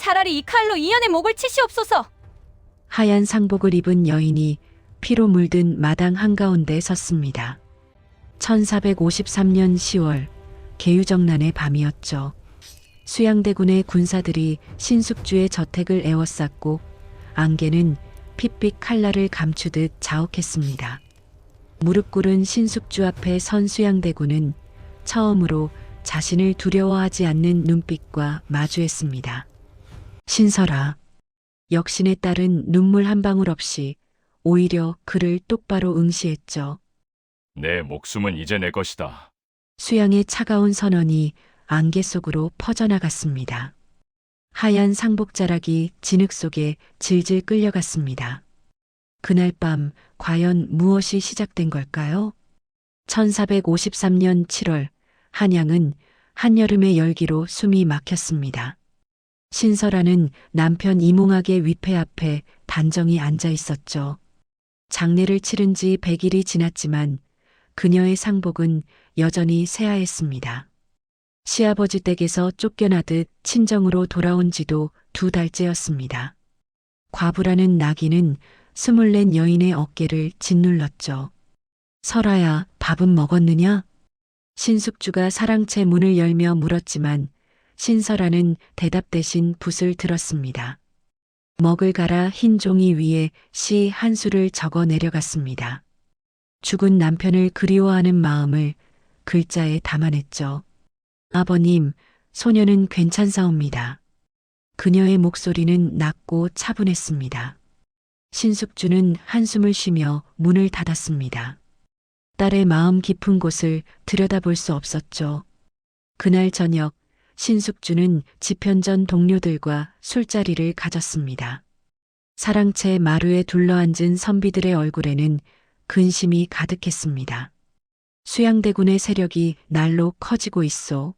차라리 이 칼로 이년의 목을 치시옵소서. 하얀 상복을 입은 여인이 피로 물든 마당 한가운데 섰습니다. 1453년 10월 계유정난의 밤이었죠. 수양대군의 군사들이 신숙주의 저택을 에워쌌고 안개는 핏빛 칼날을 감추듯 자욱했습니다. 무릎 꿇은 신숙주 앞에 선 수양대군은 처음으로 자신을 두려워하지 않는 눈빛과 마주했습니다. 신설아. 역신의 딸은 눈물 한 방울 없이 오히려 그를 똑바로 응시했죠. 내 목숨은 이제 내 것이다. 수양의 차가운 선언이 안개 속으로 퍼져나갔습니다. 하얀 상복자락이 진흙 속에 질질 끌려갔습니다. 그날 밤 과연 무엇이 시작된 걸까요? 1453년 7월 한양은 한여름의 열기로 숨이 막혔습니다. 신설아는 남편 이몽학의 위패 앞에 단정히 앉아 있었죠. 장례를 치른 지 100일이 지났지만 그녀의 상복은 여전히 새하였습니다. 시아버지 댁에서 쫓겨나듯 친정으로 돌아온 지도 2달째였습니다. 과부라는 나귀는 24 여인의 어깨를 짓눌렀죠. 설아야, 밥은 먹었느냐? 신숙주가 사랑채 문을 열며 물었지만 신설아는 대답 대신 붓을 들었습니다. 먹을 가라 흰 종이 위에 시 한 수를 적어 내려갔습니다. 죽은 남편을 그리워하는 마음을 글자에 담아냈죠. 아버님, 소녀는 괜찮사옵니다. 그녀의 목소리는 낮고 차분했습니다. 신숙주는 한숨을 쉬며 문을 닫았습니다. 딸의 마음 깊은 곳을 들여다볼 수 없었죠. 그날 저녁 신숙주는 집현전 동료들과 술자리를 가졌습니다. 사랑채 마루에 둘러앉은 선비들의 얼굴에는 근심이 가득했습니다. 수양대군의 세력이 날로 커지고 있소.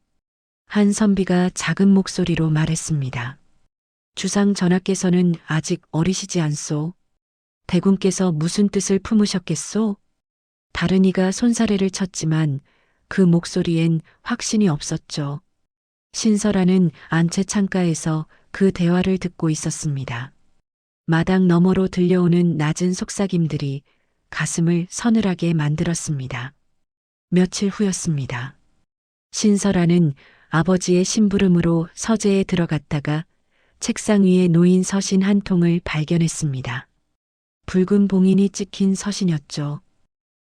한 선비가 작은 목소리로 말했습니다. 주상 전하께서는 아직 어리시지 않소. 대군께서 무슨 뜻을 품으셨겠소? 다른 이가 손사래를 쳤지만 그 목소리엔 확신이 없었죠. 신설아는 안채 창가에서 그 대화를 듣고 있었습니다. 마당 너머로 들려오는 낮은 속삭임들이 가슴을 서늘하게 만들었습니다. 며칠 후였습니다. 신설아는 아버지의 심부름으로 서재에 들어갔다가 책상 위에 놓인 서신 한 통을 발견했습니다. 붉은 봉인이 찍힌 서신이었죠.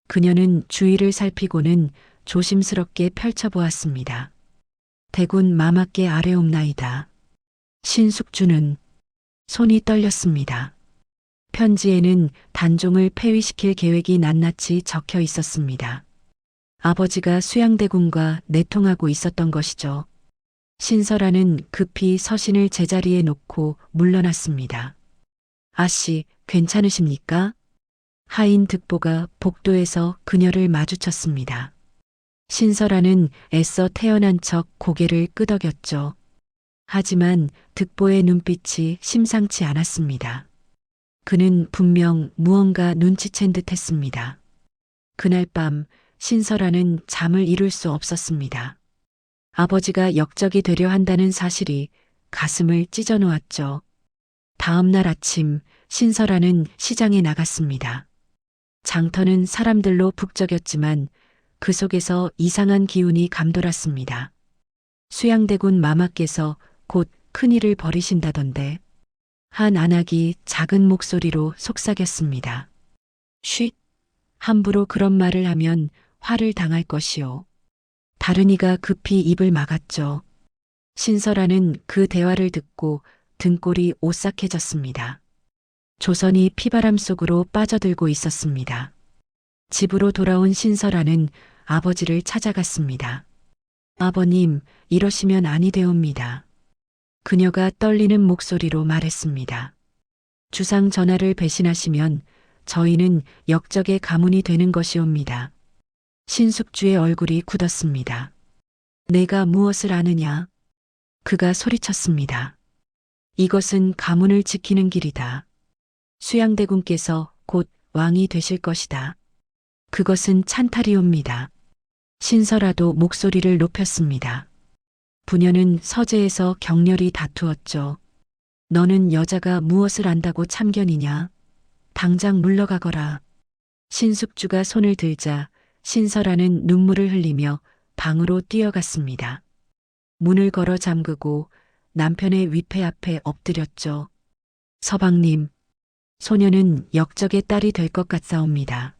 그녀는 주위를 살피고는 조심스럽게 펼쳐보았습니다. 대군 마마께 아뢰옵나이다. 신숙주는 손이 떨렸습니다. 편지에는 단종을 폐위시킬 계획이 낱낱이 적혀 있었습니다. 아버지가 수양대군과 내통하고 있었던 것이죠. 신설아는 급히 서신을 제자리에 놓고 물러났습니다. 아씨, 괜찮으십니까? 하인 득보가 복도에서 그녀를 마주쳤습니다. 신설아는 애써 태어난 척 고개를 끄덕였죠. 하지만 득보의 눈빛이 심상치 않았습니다. 그는 분명 무언가 눈치챈 듯 했습니다. 그날 밤 신설아는 잠을 이룰 수 없었습니다. 아버지가 역적이 되려 한다는 사실이 가슴을 찢어놓았죠. 다음 날 아침 신설아는 시장에 나갔습니다. 장터는 사람들로 북적였지만 그 속에서 이상한 기운이 감돌았습니다. 수양대군 마마께서 곧 큰일을 벌이신다던데. 한 안악이 작은 목소리로 속삭였습니다. 쉿! 함부로 그런 말을 하면 화를 당할 것이오. 다른 이가 급히 입을 막았죠. 신설아는 그 대화를 듣고 등골이 오싹해졌습니다. 조선이 피바람 속으로 빠져들고 있었습니다. 집으로 돌아온 신설아는 아버지를 찾아갔습니다. 아버님, 이러시면 아니 되옵니다. 그녀가 떨리는 목소리로 말했습니다. 주상 전하를 배신하시면 저희는 역적의 가문이 되는 것이옵니다. 신숙주의 얼굴이 굳었습니다. 내가 무엇을 아느냐? 그가 소리쳤습니다. 이것은 가문을 지키는 길이다. 수양대군께서 곧 왕이 되실 것이다. 그것은 찬탈이옵니다. 신설아도 목소리를 높였습니다. 부녀는 서재에서 격렬히 다투었죠. 너는 여자가 무엇을 안다고 참견이냐? 당장 물러가거라. 신숙주가 손을 들자 신설아는 눈물을 흘리며 방으로 뛰어갔습니다. 문을 걸어 잠그고 남편의 위패 앞에 엎드렸죠. 서방님, 소녀는 역적의 딸이 될 것 같사옵니다.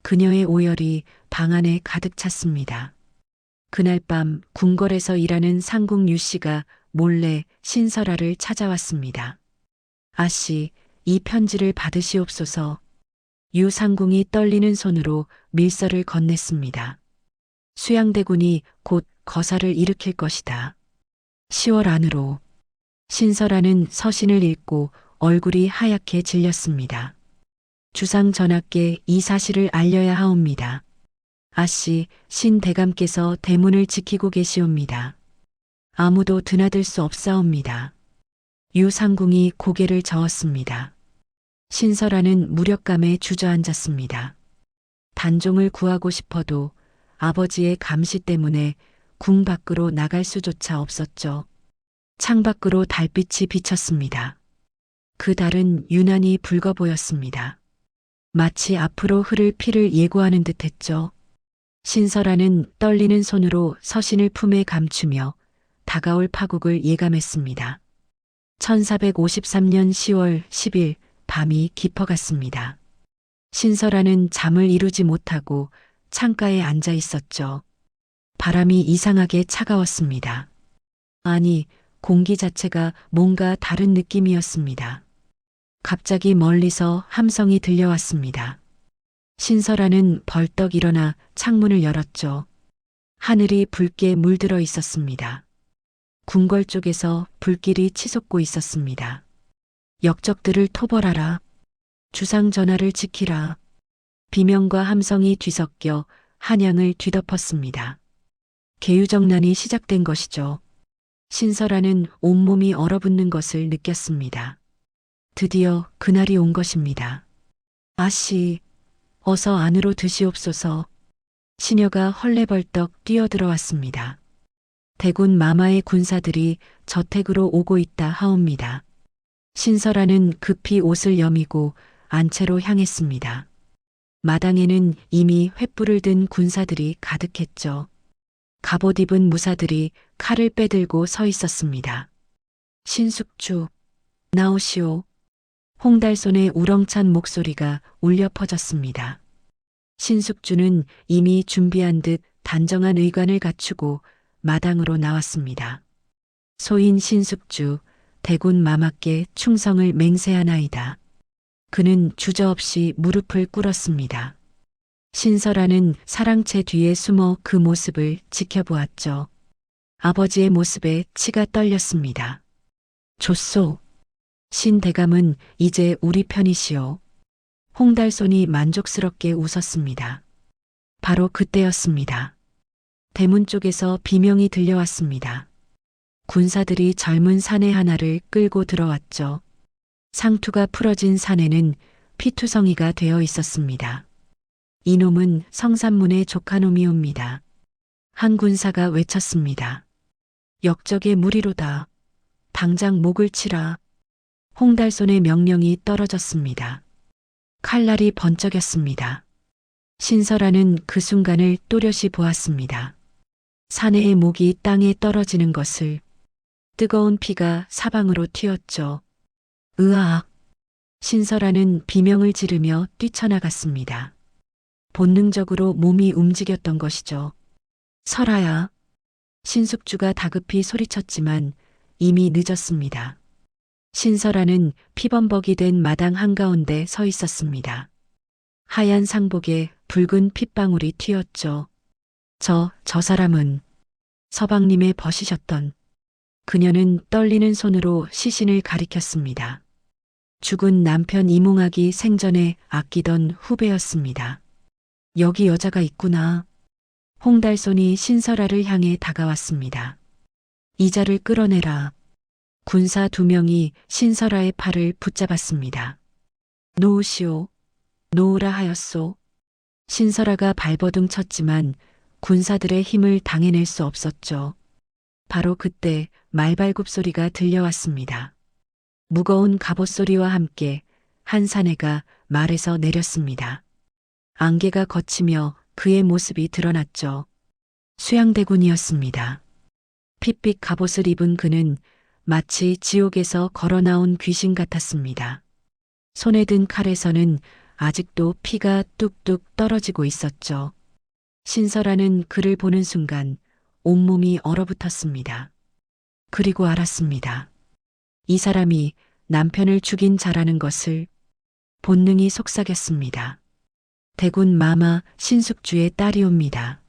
그녀의 오열이 방 안에 가득 찼습니다. 그날 밤 궁궐에서 일하는 상궁 유씨가 몰래 신설아를 찾아왔습니다. 아씨, 이 편지를 받으시옵소서. 유 상궁이 떨리는 손으로 밀서를 건넸습니다. 수양대군이 곧 거사를 일으킬 것이다. 10월 안으로. 신설아는 서신을 읽고 얼굴이 하얗게 질렸습니다. 주상 전하께 이 사실을 알려야 하옵니다. 아씨, 신대감께서 대문을 지키고 계시옵니다. 아무도 드나들 수 없사옵니다. 유 상궁이 고개를 저었습니다. 신설아는 무력감에 주저앉았습니다. 단종을 구하고 싶어도 아버지의 감시 때문에 궁 밖으로 나갈 수조차 없었죠. 창밖으로 달빛이 비쳤습니다. 그 달은 유난히 붉어 보였습니다. 마치 앞으로 흐를 피를 예고하는 듯했죠. 신설아는 떨리는 손으로 서신을 품에 감추며 다가올 파국을 예감했습니다. 1453년 10월 10일 밤이 깊어갔습니다. 신설아는 잠을 이루지 못하고 창가에 앉아 있었죠. 바람이 이상하게 차가웠습니다. 아니, 공기 자체가 뭔가 다른 느낌이었습니다. 갑자기 멀리서 함성이 들려왔습니다. 신설아는 벌떡 일어나 창문을 열었죠. 하늘이 붉게 물들어 있었습니다. 궁궐 쪽에서 불길이 치솟고 있었습니다. 역적들을 토벌하라. 주상 전하를 지키라. 비명과 함성이 뒤섞여 한양을 뒤덮었습니다. 계유정난이 시작된 것이죠. 신설아는 온몸이 얼어붙는 것을 느꼈습니다. 드디어 그날이 온 것입니다. 아씨, 어서 안으로 드시옵소서. 시녀가 헐레벌떡 뛰어들어왔습니다. 대군 마마의 군사들이 저택으로 오고 있다 하옵니다. 신설아는 급히 옷을 여미고 안채로 향했습니다. 마당에는 이미 횃불을 든 군사들이 가득했죠. 갑옷 입은 무사들이 칼을 빼들고 서 있었습니다. 신숙주, 나오시오. 홍달손의 우렁찬 목소리가 울려 퍼졌습니다. 신숙주는 이미 준비한 듯 단정한 의관을 갖추고 마당으로 나왔습니다. 소인 신숙주, 대군 마마께 충성을 맹세하나이다. 그는 주저없이 무릎을 꿇었습니다. 신설아는 사랑채 뒤에 숨어 그 모습을 지켜보았죠. 아버지의 모습에 치가 떨렸습니다. 좋소. 신대감은 이제 우리 편이시오. 홍달손이 만족스럽게 웃었습니다. 바로 그때였습니다. 대문 쪽에서 비명이 들려왔습니다. 군사들이 젊은 사내 하나를 끌고 들어왔죠. 상투가 풀어진 사내는 피투성이가 되어 있었습니다. 이놈은 성산문의 조카놈이옵니다. 한 군사가 외쳤습니다. 역적의 무리로다. 당장 목을 치라. 홍달손의 명령이 떨어졌습니다. 칼날이 번쩍였습니다. 신설아는 그 순간을 또렷이 보았습니다. 사내의 목이 땅에 떨어지는 것을. 뜨거운 피가 사방으로 튀었죠. 으악! 신설아는 비명을 지르며 뛰쳐나갔습니다. 본능적으로 몸이 움직였던 것이죠. 설아야. 신숙주가 다급히 소리쳤지만 이미 늦었습니다. 신설아는 피범벅이 된 마당 한가운데 서 있었습니다. 하얀 상복에 붉은 핏방울이 튀었죠. 저 사람은 서방님의 벗이셨던. 그녀는 떨리는 손으로 시신을 가리켰습니다. 죽은 남편 이몽학이 생전에 아끼던 후배였습니다. 여기 여자가 있구나. 홍달손이 신설아를 향해 다가왔습니다. 이자를 끌어내라. 군사 2명이 신설아의 팔을 붙잡았습니다. 놓으시오. 놓으라 하였소. 신설아가 발버둥 쳤지만 군사들의 힘을 당해낼 수 없었죠. 바로 그때 말발굽 소리가 들려왔습니다. 무거운 갑옷 소리와 함께 한 사내가 말에서 내렸습니다. 안개가 걷히며 그의 모습이 드러났죠. 수양대군이었습니다. 핏빛 갑옷을 입은 그는 마치 지옥에서 걸어 나온 귀신 같았습니다. 손에 든 칼에서는 아직도 피가 뚝뚝 떨어지고 있었죠. 신설아는 그를 보는 순간 온몸이 얼어붙었습니다. 그리고 알았습니다. 이 사람이 남편을 죽인 자라는 것을. 본능이 속삭였습니다. 대군 마마 신숙주의 딸이옵니다.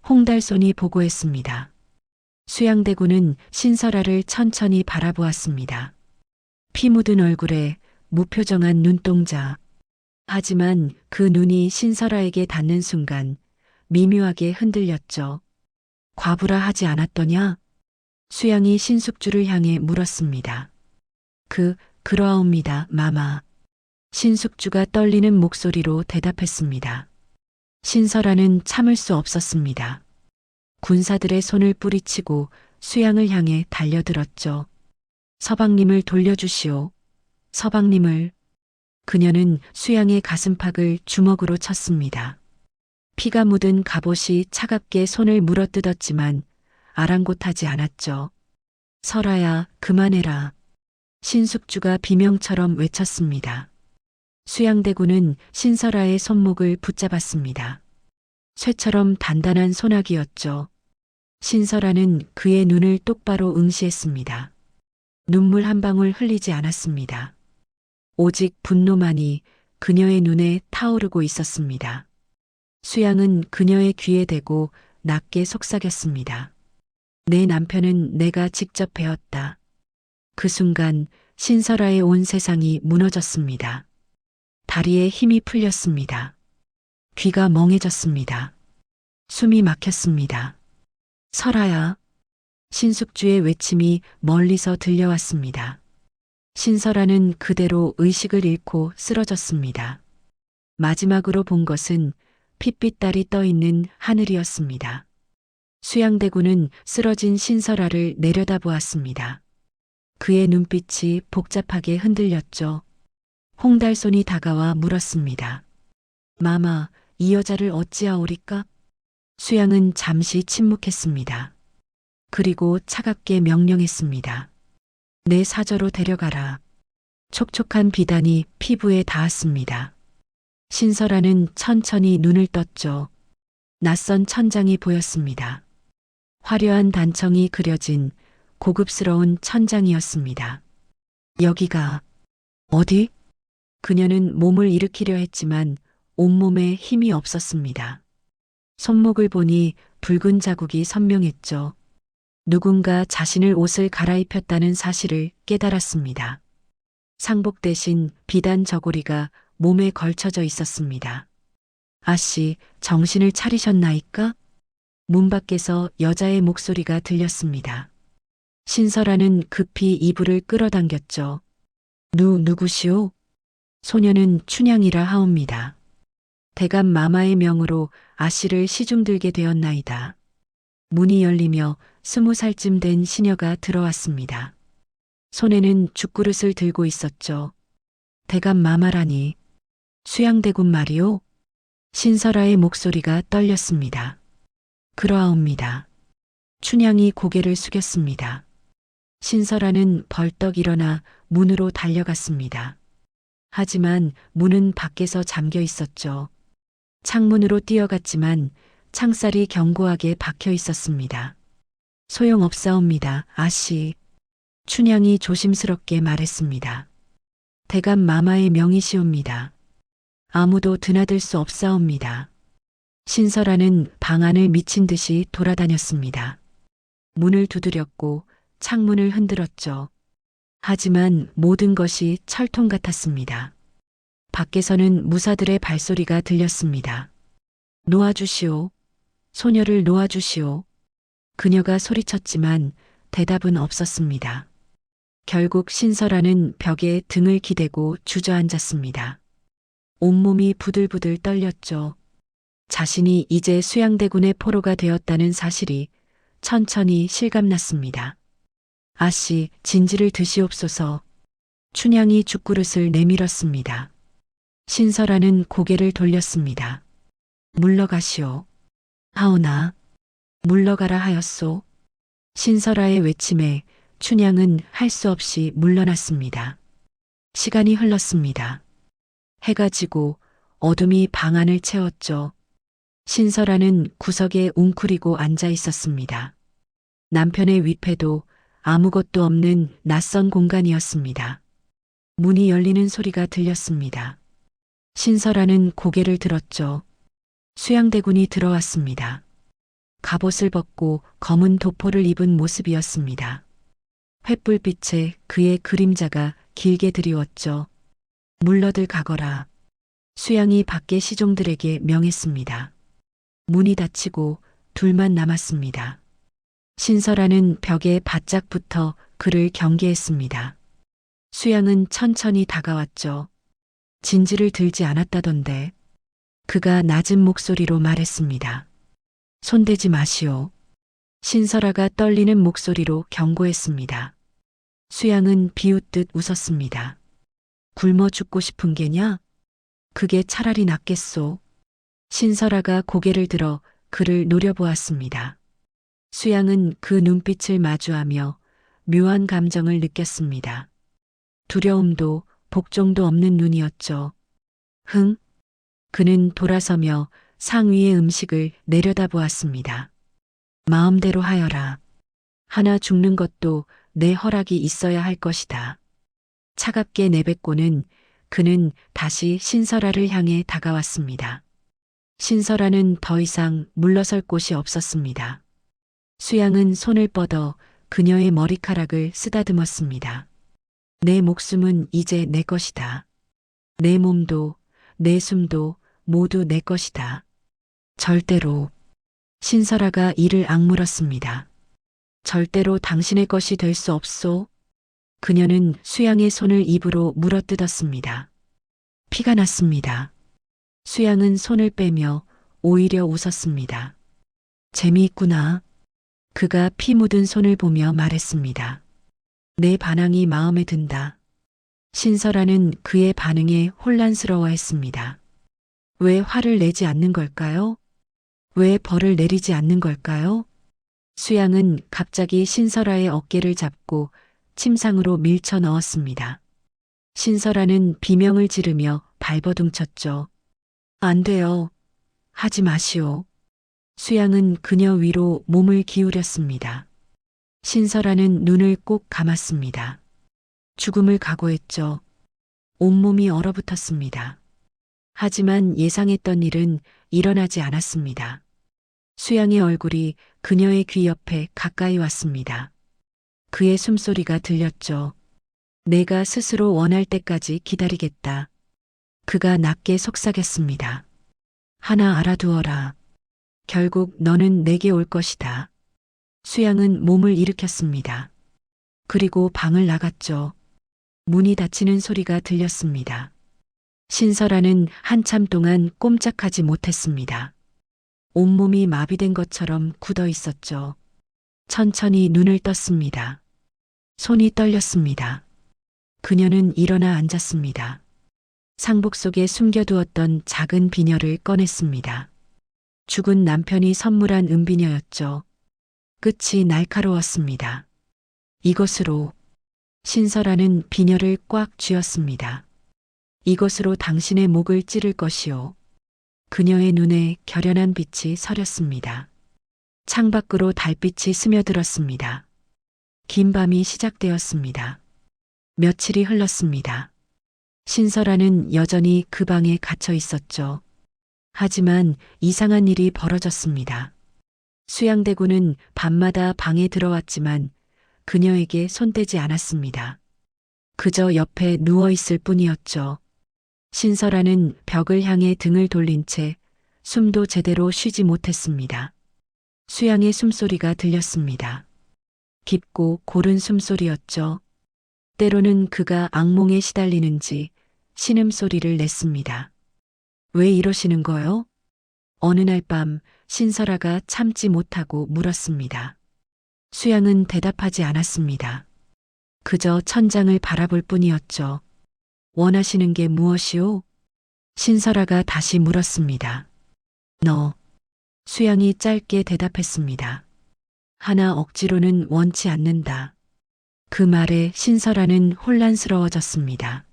홍달손이 보고했습니다. 수양대군은 신설아를 천천히 바라보았습니다. 피 묻은 얼굴에 무표정한 눈동자. 하지만 그 눈이 신설아에게 닿는 순간 미묘하게 흔들렸죠. 과부라 하지 않았더냐? 수양이 신숙주를 향해 물었습니다. 그러하옵니다, 마마. 신숙주가 떨리는 목소리로 대답했습니다. 신설아는 참을 수 없었습니다. 군사들의 손을 뿌리치고 수양을 향해 달려들었죠. 서방님을 돌려주시오. 서방님을. 그녀는 수양의 가슴팍을 주먹으로 쳤습니다. 피가 묻은 갑옷이 차갑게 손을 물어뜯었지만 아랑곳하지 않았죠. 설아야, 그만해라. 신숙주가 비명처럼 외쳤습니다. 수양대군은 신설아의 손목을 붙잡았습니다. 쇠처럼 단단한 손아귀였죠. 신설아는 그의 눈을 똑바로 응시했습니다. 눈물 한 방울 흘리지 않았습니다. 오직 분노만이 그녀의 눈에 타오르고 있었습니다. 수양은 그녀의 귀에 대고 낮게 속삭였습니다. 내 남편은 내가 직접 베었다. 그 순간 신설아의 온 세상이 무너졌습니다. 다리에 힘이 풀렸습니다. 귀가 멍해졌습니다. 숨이 막혔습니다. 설아야. 신숙주의 외침이 멀리서 들려왔습니다. 신설아는 그대로 의식을 잃고 쓰러졌습니다. 마지막으로 본 것은 핏빛 달이 떠있는 하늘이었습니다. 수양대군은 쓰러진 신설아를 내려다보았습니다. 그의 눈빛이 복잡하게 흔들렸죠. 홍달손이 다가와 물었습니다. 마마, 이 여자를 어찌하오리까? 수양은 잠시 침묵했습니다. 그리고 차갑게 명령했습니다. 내 사저로 데려가라. 촉촉한 비단이 피부에 닿았습니다. 신설아는 천천히 눈을 떴죠. 낯선 천장이 보였습니다. 화려한 단청이 그려진 고급스러운 천장이었습니다. 여기가 어디? 그녀는 몸을 일으키려 했지만 온몸에 힘이 없었습니다. 손목을 보니 붉은 자국이 선명했죠. 누군가 자신을 옷을 갈아입혔다는 사실을 깨달았습니다. 상복 대신 비단 저고리가 몸에 걸쳐져 있었습니다. 아씨, 정신을 차리셨나이까? 문 밖에서 여자의 목소리가 들렸습니다. 신설아는 급히 이불을 끌어당겼죠. 누구시오? 소녀는 춘향이라 하옵니다. 대감 마마의 명으로 아씨를 시중들게 되었나이다. 문이 열리며 20살쯤 된 시녀가 들어왔습니다. 손에는 죽그릇을 들고 있었죠. 대감 마마라니. 수양대군 말이오? 신설아의 목소리가 떨렸습니다. 그러하옵니다. 춘향이 고개를 숙였습니다. 신설아는 벌떡 일어나 문으로 달려갔습니다. 하지만 문은 밖에서 잠겨 있었죠. 창문으로 뛰어갔지만 창살이 견고하게 박혀 있었습니다. 소용없사옵니다, 아씨. 춘향이 조심스럽게 말했습니다. 대감 마마의 명이시옵니다. 아무도 드나들 수 없사옵니다. 신설아는 방 안을 미친 듯이 돌아다녔습니다. 문을 두드렸고 창문을 흔들었죠. 하지만 모든 것이 철통 같았습니다. 밖에서는 무사들의 발소리가 들렸습니다. 놓아주시오. 소녀를 놓아주시오. 그녀가 소리쳤지만 대답은 없었습니다. 결국 신설아는 벽에 등을 기대고 주저앉았습니다. 온몸이 부들부들 떨렸죠. 자신이 이제 수양대군의 포로가 되었다는 사실이 천천히 실감났습니다. 아씨, 진지를 드시옵소서. 춘향이 죽그릇을 내밀었습니다. 신설아는 고개를 돌렸습니다. 물러가시오. 하오나, 물러가라 하였소. 신설아의 외침에 춘향은 할 수 없이 물러났습니다. 시간이 흘렀습니다. 해가 지고 어둠이 방 안을 채웠죠. 신설아는 구석에 웅크리고 앉아 있었습니다. 남편의 위패도 아무것도 없는 낯선 공간이었습니다. 문이 열리는 소리가 들렸습니다. 신설아는 고개를 들었죠. 수양대군이 들어왔습니다. 갑옷을 벗고 검은 도포를 입은 모습이었습니다. 횃불빛에 그의 그림자가 길게 드리웠죠. 물러들 가거라. 수양이 밖의 시종들에게 명했습니다. 문이 닫히고 둘만 남았습니다. 신설아는 벽에 바짝 붙어 그를 경계했습니다. 수양은 천천히 다가왔죠. 진지를 들지 않았다던데. 그가 낮은 목소리로 말했습니다. 손대지 마시오. 신설아가 떨리는 목소리로 경고했습니다. 수양은 비웃듯 웃었습니다. 굶어 죽고 싶은 게냐? 그게 차라리 낫겠소. 신설아가 고개를 들어 그를 노려보았습니다. 수양은 그 눈빛을 마주하며 묘한 감정을 느꼈습니다. 두려움도 복종도 없는 눈이었죠. 흥? 그는 돌아서며 상위의 음식을 내려다보았습니다. 마음대로 하여라. 하나 죽는 것도 내 허락이 있어야 할 것이다. 차갑게 내뱉고는 그는 다시 신설아를 향해 다가왔습니다. 신설아는 더 이상 물러설 곳이 없었습니다. 수양은 손을 뻗어 그녀의 머리카락을 쓰다듬었습니다. 내 목숨은 이제 내 것이다. 내 몸도 내 숨도 모두 내 것이다. 절대로. 신설아가 이를 악물었습니다. 절대로 당신의 것이 될 수 없소. 그녀는 수양의 손을 입으로 물어뜯었습니다. 피가 났습니다. 수양은 손을 빼며 오히려 웃었습니다. 재미있구나. 그가 피 묻은 손을 보며 말했습니다. 내 반항이 마음에 든다. 신설아는 그의 반응에 혼란스러워했습니다. 왜 화를 내지 않는 걸까요? 왜 벌을 내리지 않는 걸까요? 수양은 갑자기 신설아의 어깨를 잡고 침상으로 밀쳐 넣었습니다. 신설아는 비명을 지르며 발버둥쳤죠. 안 돼요. 하지 마시오. 수양은 그녀 위로 몸을 기울였습니다. 신설아는 눈을 꼭 감았습니다. 죽음을 각오했죠. 온몸이 얼어붙었습니다. 하지만 예상했던 일은 일어나지 않았습니다. 수양의 얼굴이 그녀의 귀 옆에 가까이 왔습니다. 그의 숨소리가 들렸죠. 내가 스스로 원할 때까지 기다리겠다. 그가 낮게 속삭였습니다. 하나 알아두어라. 결국 너는 내게 올 것이다. 수양은 몸을 일으켰습니다. 그리고 방을 나갔죠. 문이 닫히는 소리가 들렸습니다. 신설아는 한참 동안 꼼짝하지 못했습니다. 온몸이 마비된 것처럼 굳어 있었죠. 천천히 눈을 떴습니다. 손이 떨렸습니다. 그녀는 일어나 앉았습니다. 상복 속에 숨겨두었던 작은 비녀를 꺼냈습니다. 죽은 남편이 선물한 은비녀였죠. 끝이 날카로웠습니다. 이것으로. 신설아는 비녀를 꽉 쥐었습니다. 이것으로 당신의 목을 찌를 것이오. 그녀의 눈에 결연한 빛이 서렸습니다. 창밖으로 달빛이 스며들었습니다. 긴 밤이 시작되었습니다. 며칠이 흘렀습니다. 신설아는 여전히 그 방에 갇혀 있었죠. 하지만 이상한 일이 벌어졌습니다. 수양대군은 밤마다 방에 들어왔지만 그녀에게 손대지 않았습니다. 그저 옆에 누워 있을 뿐이었죠. 신설아는 벽을 향해 등을 돌린 채 숨도 제대로 쉬지 못했습니다. 수양의 숨소리가 들렸습니다. 깊고 고른 숨소리였죠. 때로는 그가 악몽에 시달리는지 신음소리를 냈습니다. 왜 이러시는 거요? 어느 날 밤 신설아가 참지 못하고 물었습니다. 수양은 대답하지 않았습니다. 그저 천장을 바라볼 뿐이었죠. 원하시는 게 무엇이오? 신설아가 다시 물었습니다. 너. 수양이 짧게 대답했습니다. 하나 억지로는 원치 않는다. 그 말에 신설아는 혼란스러워졌습니다.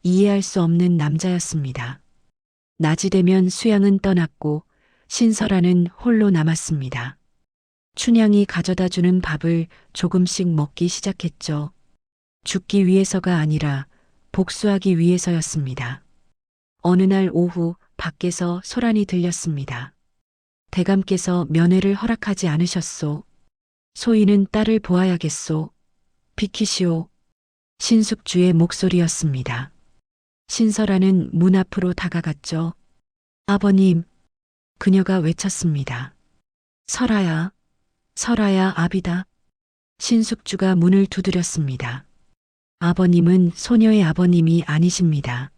이해할 수 없는 남자였습니다. 낮이 되면 수양은 떠났고 신설아는 홀로 남았습니다. 춘향이 가져다 주는 밥을 조금씩 먹기 시작했죠. 죽기 위해서가 아니라 복수하기 위해서였습니다. 어느 날 오후 밖에서 소란이 들렸습니다. 대감께서 면회를 허락하지 않으셨소. 소인은 딸을 보아야겠소. 비키시오. 신숙주의 목소리였습니다. 신설아는 문 앞으로 다가갔죠. 아버님. 그녀가 외쳤습니다. 설아야. 설아야 아비다. 신숙주가 문을 두드렸습니다. 아버님은 소녀의 아버님이 아니십니다.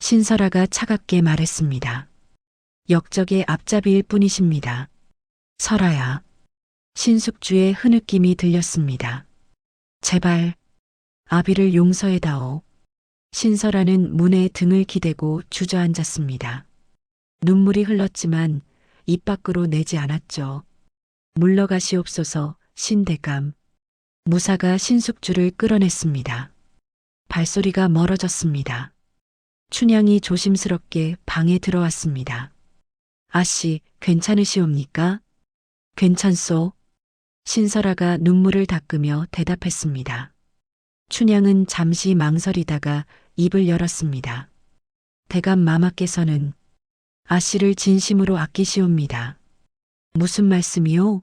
신설아가 차갑게 말했습니다. 역적의 앞잡이일 뿐이십니다. 설아야. 신숙주의 흐느낌이 들렸습니다. 제발 아비를 용서해다오. 신설아는 문에 등을 기대고 주저앉았습니다. 눈물이 흘렀지만 입 밖으로 내지 않았죠. 물러가시옵소서 신대감. 무사가 신숙주를 끌어냈습니다. 발소리가 멀어졌습니다. 춘향이 조심스럽게 방에 들어왔습니다. 아씨, 괜찮으시옵니까? 괜찮소. 신설아가 눈물을 닦으며 대답했습니다. 춘향은 잠시 망설이다가 입을 열었습니다. 대감 마마께서는 아씨를 진심으로 아끼시옵니다. 무슨 말씀이요?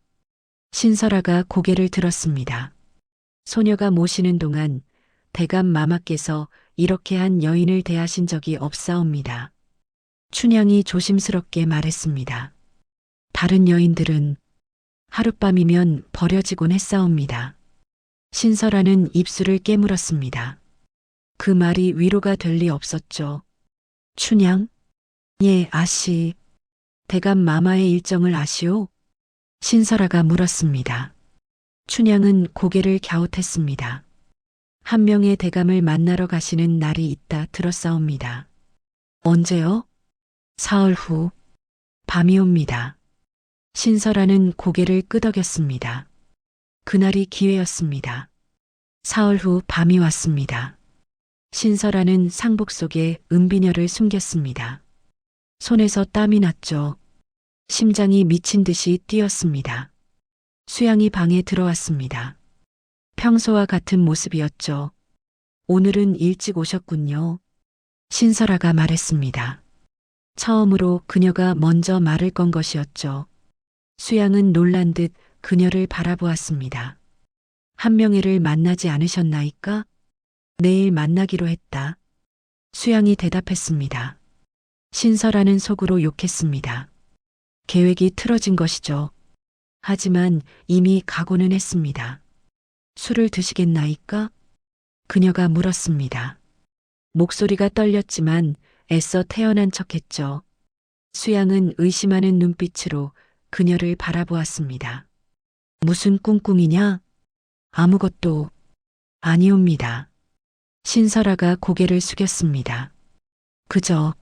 신설아가 고개를 들었습니다. 소녀가 모시는 동안 대감 마마께서 이렇게 한 여인을 대하신 적이 없사옵니다. 춘향이 조심스럽게 말했습니다. 다른 여인들은 하룻밤이면 버려지곤 했사옵니다. 신설아는 입술을 깨물었습니다. 그 말이 위로가 될 리 없었죠. 춘향? 예, 아씨. 대감 마마의 일정을 아시오? 신설아가 물었습니다. 춘향은 고개를 갸웃했습니다. 한 명의 대감을 만나러 가시는 날이 있다 들었사옵니다. 언제요? 사흘 후. 밤이 옵니다. 신설아는 고개를 끄덕였습니다. 그날이 기회였습니다. 사흘 후 밤이 왔습니다. 신설아는 상복 속에 은비녀를 숨겼습니다. 손에서 땀이 났죠. 심장이 미친 듯이 뛰었습니다. 수양이 방에 들어왔습니다. 평소와 같은 모습이었죠. 오늘은 일찍 오셨군요. 신설아가 말했습니다. 처음으로 그녀가 먼저 말을 건 것이었죠. 수양은 놀란 듯 그녀를 바라보았습니다. 한명회를 만나지 않으셨나이까? 내일 만나기로 했다. 수양이 대답했습니다. 신설아는 속으로 욕했습니다. 계획이 틀어진 것이죠. 하지만 이미 각오는 했습니다. 술을 드시겠나이까? 그녀가 물었습니다. 목소리가 떨렸지만 애써 태연한 척했죠. 수양은 의심하는 눈빛으로 그녀를 바라보았습니다. 무슨 꿍꿍이냐? 아무것도 아니옵니다. 신설아가 고개를 숙였습니다. 그저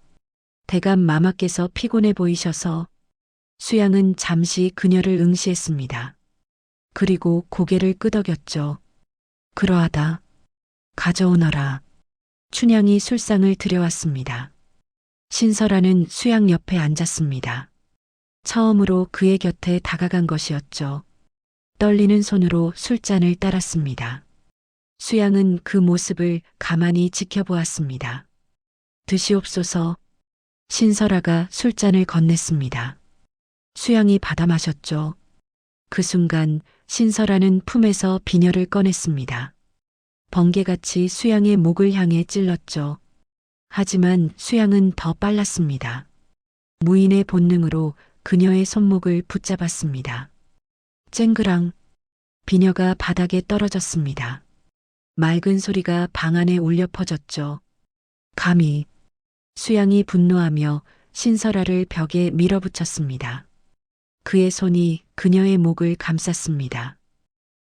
대감 마마께서 피곤해 보이셔서. 수양은 잠시 그녀를 응시했습니다. 그리고 고개를 끄덕였죠. 그러하다. 가져오너라. 춘향이 술상을 들여왔습니다. 신설아는 수양 옆에 앉았습니다. 처음으로 그의 곁에 다가간 것이었죠. 떨리는 손으로 술잔을 따랐습니다. 수양은 그 모습을 가만히 지켜보았습니다. 드시옵소서. 신설아가 술잔을 건넸습니다. 수양이 받아 마셨죠. 그 순간 신설아는 품에서 비녀를 꺼냈습니다. 번개같이 수양의 목을 향해 찔렀죠. 하지만 수양은 더 빨랐습니다. 무인의 본능으로 그녀의 손목을 붙잡았습니다. 쨍그랑 비녀가 바닥에 떨어졌습니다. 맑은 소리가 방 안에 울려 퍼졌죠. 감히. 수양이 분노하며 신설아를 벽에 밀어붙였습니다. 그의 손이 그녀의 목을 감쌌습니다.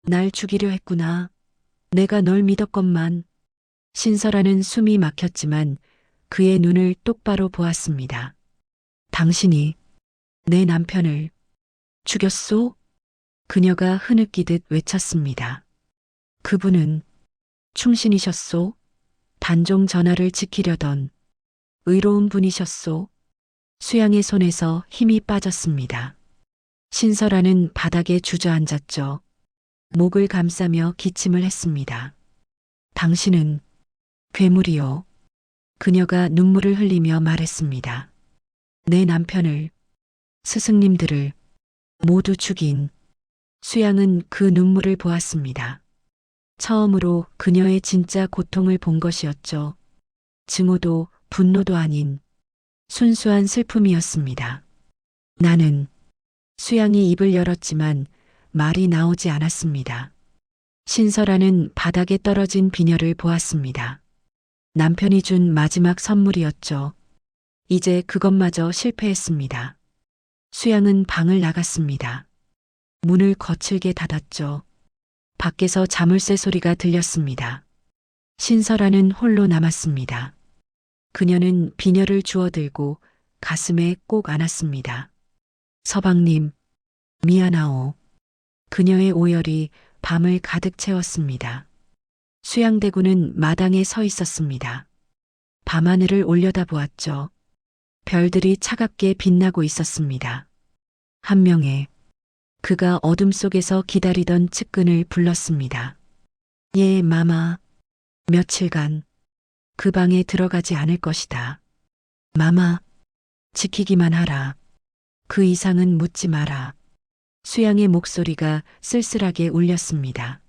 날 죽이려 했구나. 내가 널 믿었건만. 신설아는 숨이 막혔지만 그의 눈을 똑바로 보았습니다. 당신이 내 남편을 죽였소? 그녀가 흐느끼듯 외쳤습니다. 그분은 충신이셨소? 단종 전하를 지키려던 의로운 분이셨소? 수양의 손에서 힘이 빠졌습니다. 신설아는 바닥에 주저앉았죠. 목을 감싸며 기침을 했습니다. 당신은 괴물이요. 그녀가 눈물을 흘리며 말했습니다. 내 남편을, 스승님들을 모두 죽인. 수양은 그 눈물을 보았습니다. 처음으로 그녀의 진짜 고통을 본 것이었죠. 증오도 분노도 아닌 순수한 슬픔이었습니다. 나는. 수양이 입을 열었지만 말이 나오지 않았습니다. 신설아는 바닥에 떨어진 비녀를 보았습니다. 남편이 준 마지막 선물이었죠. 이제 그것마저 실패했습니다. 수양은 방을 나갔습니다. 문을 거칠게 닫았죠. 밖에서 자물쇠 소리가 들렸습니다. 신설아는 홀로 남았습니다. 그녀는 비녀를 주워들고 가슴에 꼭 안았습니다. 서방님, 미안하오. 그녀의 오열이 밤을 가득 채웠습니다. 수양대군은 마당에 서 있었습니다. 밤하늘을 올려다보았죠. 별들이 차갑게 빛나고 있었습니다. 한 명의 그가 어둠 속에서 기다리던 측근을 불렀습니다. 예, 마마. 며칠간 그 방에 들어가지 않을 것이다. 마마, 지키기만 하라. 그 이상은 묻지 마라. 수양의 목소리가 쓸쓸하게 울렸습니다.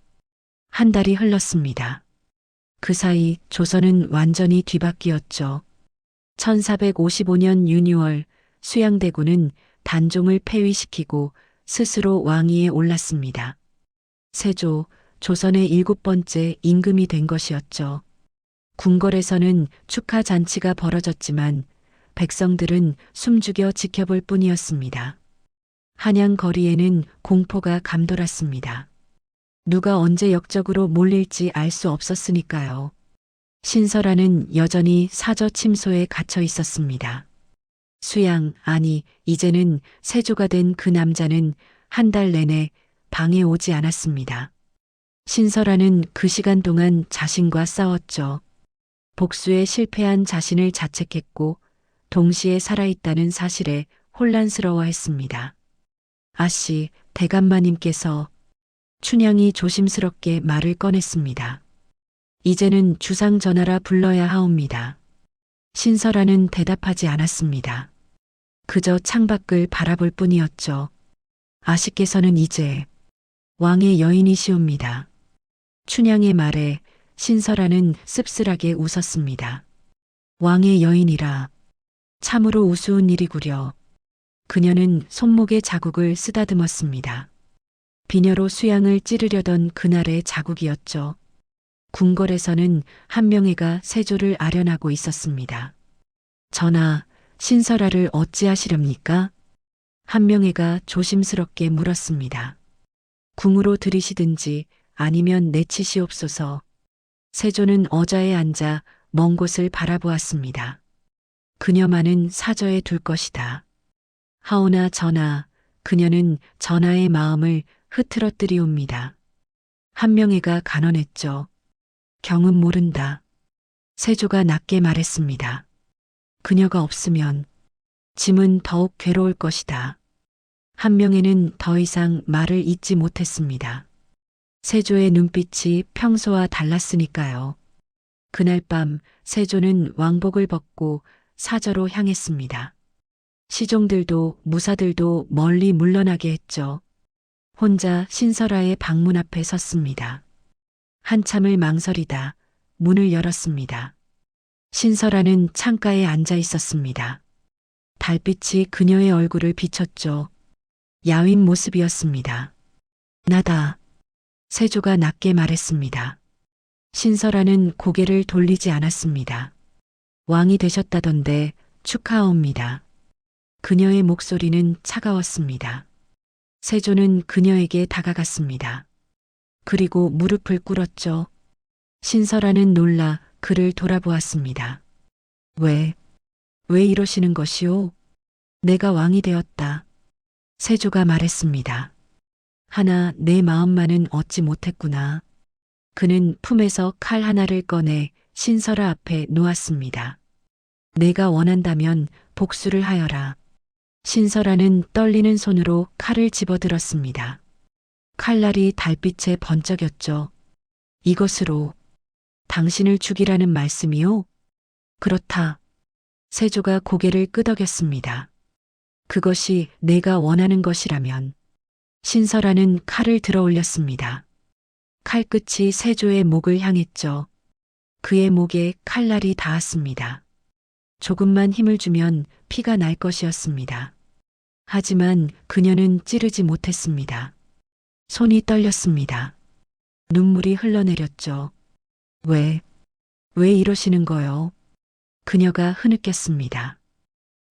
한 달이 흘렀습니다. 그 사이 조선은 완전히 뒤바뀌었죠. 1455년 유니월 수양대군은 단종을 폐위시키고 스스로 왕위에 올랐습니다. 세조, 조선의 7번째 임금이 된 것이었죠. 궁궐에서는 축하 잔치가 벌어졌지만 백성들은 숨죽여 지켜볼 뿐이었습니다. 한양 거리에는 공포가 감돌았습니다. 누가 언제 역적으로 몰릴지 알 수 없었으니까요. 신설아는 여전히 사저 침소에 갇혀 있었습니다. 수양, 아니, 이제는 세조가 된 그 남자는 한 달 내내 방에 오지 않았습니다. 신설아는 그 시간 동안 자신과 싸웠죠. 복수에 실패한 자신을 자책했고 동시에 살아있다는 사실에 혼란스러워했습니다. 아씨, 대감마님께서. 춘향이 조심스럽게 말을 꺼냈습니다. 이제는 주상 전하라 불러야 하옵니다. 신설아는 대답하지 않았습니다. 그저 창밖을 바라볼 뿐이었죠. 아씨께서는 이제 왕의 여인이시옵니다. 춘향의 말에 신설아는 씁쓸하게 웃었습니다. 왕의 여인이라. 참으로 우스운 일이구려. 그녀는 손목에 자국을 쓰다듬었습니다. 비녀로 수양을 찌르려던 그날의 자국이었죠. 궁궐에서는 한명회가 세조를 아련하고 있었습니다. 전하, 신설아를 어찌하시렵니까? 한명회가 조심스럽게 물었습니다. 궁으로 들이시든지 아니면 내치시옵소서. 세조는 어자에 앉아 먼 곳을 바라보았습니다. 그녀만은 사저에 둘 것이다. 하오나 전하, 그녀는 전하의 마음을 흐트러뜨리옵니다. 한명회가 간언했죠. 경은 모른다. 세조가 낮게 말했습니다. 그녀가 없으면 짐은 더욱 괴로울 것이다. 한명회는 더 이상 말을 잇지 못했습니다. 세조의 눈빛이 평소와 달랐으니까요. 그날 밤 세조는 왕복을 벗고 사저로 향했습니다. 시종들도 무사들도 멀리 물러나게 했죠. 혼자 신설아의 방문 앞에 섰습니다. 한참을 망설이다 문을 열었습니다. 신설아는 창가에 앉아 있었습니다. 달빛이 그녀의 얼굴을 비췄죠. 야윈 모습이었습니다. 나다. 세조가 낮게 말했습니다. 신설아는 고개를 돌리지 않았습니다. 왕이 되셨다던데 축하합니다. 그녀의 목소리는 차가웠습니다. 세조는 그녀에게 다가갔습니다. 그리고 무릎을 꿇었죠. 신설아는 놀라 그를 돌아보았습니다. 왜 이러시는 것이오? 내가 왕이 되었다. 세조가 말했습니다. 하나 내 마음만은 얻지 못했구나. 그는 품에서 칼 하나를 꺼내 신설아 앞에 놓았습니다. 내가 원한다면 복수를 하여라. 신설아는 떨리는 손으로 칼을 집어들었습니다. 칼날이 달빛에 번쩍였죠. 이것으로 당신을 죽이라는 말씀이요? 그렇다. 세조가 고개를 끄덕였습니다. 그것이 내가 원하는 것이라면. 신설아는 칼을 들어 올렸습니다. 칼끝이 세조의 목을 향했죠. 그의 목에 칼날이 닿았습니다. 조금만 힘을 주면 피가 날 것이었습니다. 하지만 그녀는 찌르지 못했습니다. 손이 떨렸습니다. 눈물이 흘러내렸죠. 왜 이러시는 거요? 그녀가 흐느꼈습니다.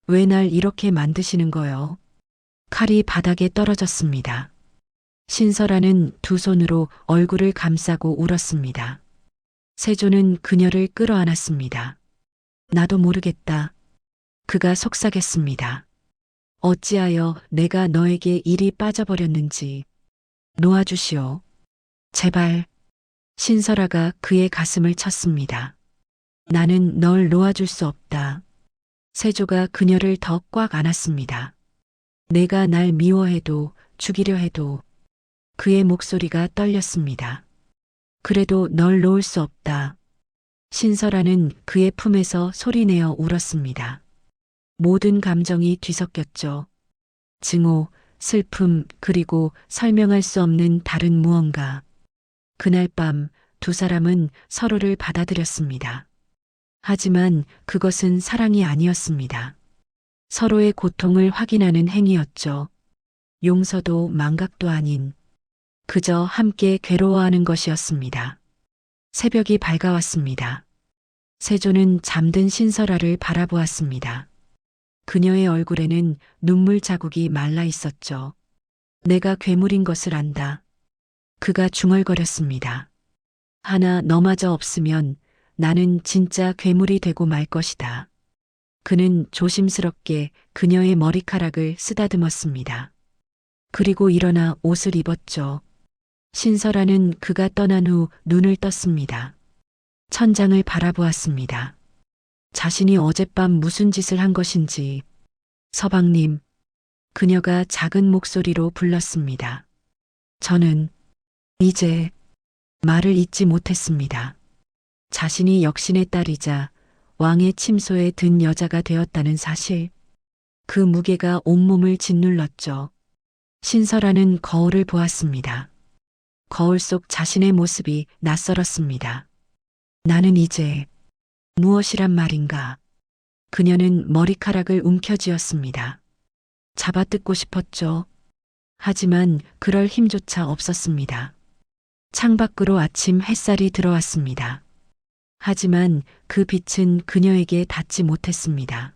왜 날 이렇게 만드시는 거요? 칼이 바닥에 떨어졌습니다. 신설아는 두 손으로 얼굴을 감싸고 울었습니다. 세조는 그녀를 끌어안았습니다. 나도 모르겠다. 그가 속삭였습니다. 어찌하여 내가 너에게 일이 빠져버렸는지 놓아주시오. 제발. 신설아가 그의 가슴을 쳤습니다. 나는 널 놓아줄 수 없다. 세조가 그녀를 더 꽉 안았습니다. 내가 날 미워해도 죽이려 해도. 그의 목소리가 떨렸습니다. 그래도 널 놓을 수 없다. 신설아는 그의 품에서 소리내어 울었습니다. 모든 감정이 뒤섞였죠. 증오, 슬픔, 그리고 설명할 수 없는 다른 무언가. 그날 밤 두 사람은 서로를 받아들였습니다. 하지만 그것은 사랑이 아니었습니다. 서로의 고통을 확인하는 행위였죠. 용서도 망각도 아닌 그저 함께 괴로워하는 것이었습니다. 새벽이 밝아왔습니다. 세조는 잠든 신설아를 바라보았습니다. 그녀의 얼굴에는 눈물 자국이 말라 있었죠. 내가 괴물인 것을 안다. 그가 중얼거렸습니다. 하나 너마저 없으면 나는 진짜 괴물이 되고 말 것이다. 그는 조심스럽게 그녀의 머리카락을 쓰다듬었습니다. 그리고 일어나 옷을 입었죠. 신설아는 그가 떠난 후 눈을 떴습니다. 천장을 바라보았습니다. 자신이 어젯밤 무슨 짓을 한 것인지. 서방님. 그녀가 작은 목소리로 불렀습니다. 저는 이제 말을 잇지 못했습니다. 자신이 역신의 딸이자 왕의 침소에 든 여자가 되었다는 사실. 그 무게가 온몸을 짓눌렀죠. 신설아는 거울을 보았습니다. 거울 속 자신의 모습이 낯설었습니다. 나는 이제 무엇이란 말인가? 그녀는 머리카락을 움켜쥐었습니다. 잡아뜯고 싶었죠. 하지만 그럴 힘조차 없었습니다. 창밖으로 아침 햇살이 들어왔습니다. 하지만 그 빛은 그녀에게 닿지 못했습니다.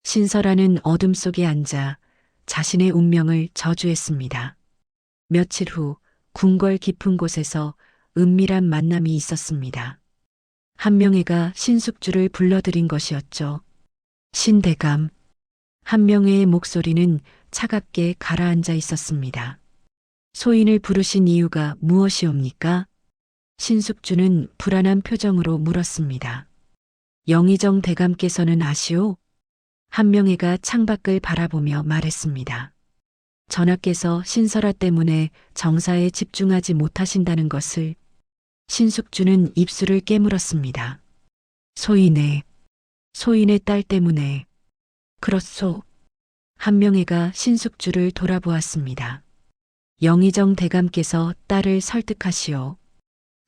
신설아는 어둠 속에 앉아 자신의 운명을 저주했습니다. 며칠 후 궁궐 깊은 곳에서 은밀한 만남이 있었습니다. 한명회가 신숙주를 불러들인 것이었죠. 신대감. 한명회의 목소리는 차갑게 가라앉아 있었습니다. 소인을 부르신 이유가 무엇이옵니까? 신숙주는 불안한 표정으로 물었습니다. 영의정 대감께서는 아시오? 한명회가 창밖을 바라보며 말했습니다. 전하께서 신설아 때문에 정사에 집중하지 못하신다는 것을. 신숙주는 입술을 깨물었습니다. 소인의 딸 때문에. 그렇소. 한명회가 신숙주를 돌아보았습니다. 영의정 대감께서 딸을 설득하시오.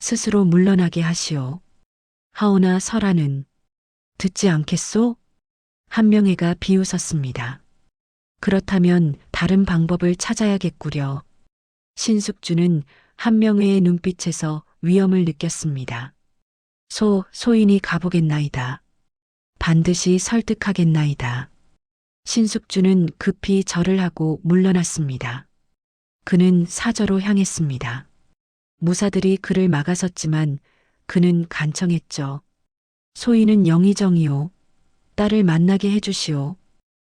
스스로 물러나게 하시오. 하오나 설아는 듣지 않겠소? 한명회가 비웃었습니다. 그렇다면 다른 방법을 찾아야겠구려. 신숙주는 한명회의 눈빛에서 위험을 느꼈습니다. 소인이 가보겠나이다. 반드시 설득하겠나이다. 신숙주는 급히 절을 하고 물러났습니다. 그는 사저로 향했습니다. 무사들이 그를 막아섰지만 그는 간청했죠. 소인은 영의정이오. 딸을 만나게 해주시오.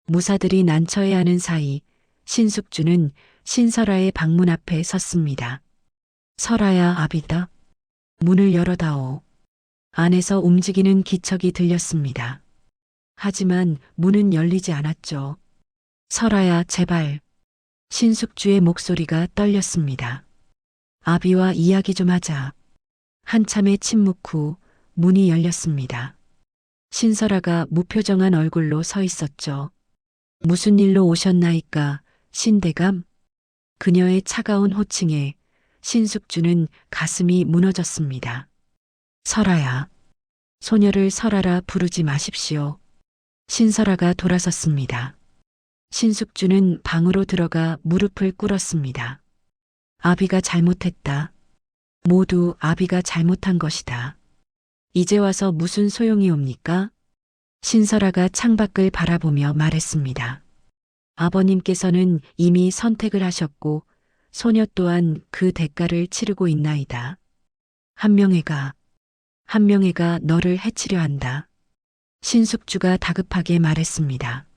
무사들이 난처해하는 사이 신숙주는 신설아의 방문 앞에 섰습니다. 설아야, 아비다. 문을 열어다오. 안에서 움직이는 기척이 들렸습니다. 하지만 문은 열리지 않았죠. 설아야, 제발. 신숙주의 목소리가 떨렸습니다. 아비와 이야기 좀 하자. 한참의 침묵 후 문이 열렸습니다. 신설아가 무표정한 얼굴로 서 있었죠. 무슨 일로 오셨나이까, 신대감? 그녀의 차가운 호칭에 신숙주는 가슴이 무너졌습니다. 설아야. 소녀를 설아라 부르지 마십시오. 신설아가 돌아섰습니다. 신숙주는 방으로 들어가 무릎을 꿇었습니다. 아비가 잘못했다. 모두 아비가 잘못한 것이다. 이제 와서 무슨 소용이 옵니까? 신설아가 창밖을 바라보며 말했습니다. 아버님께서는 이미 선택을 하셨고 소녀 또한 그 대가를 치르고 있나이다. 한 명애가 너를 해치려 한다. 신숙주가 다급하게 말했습니다.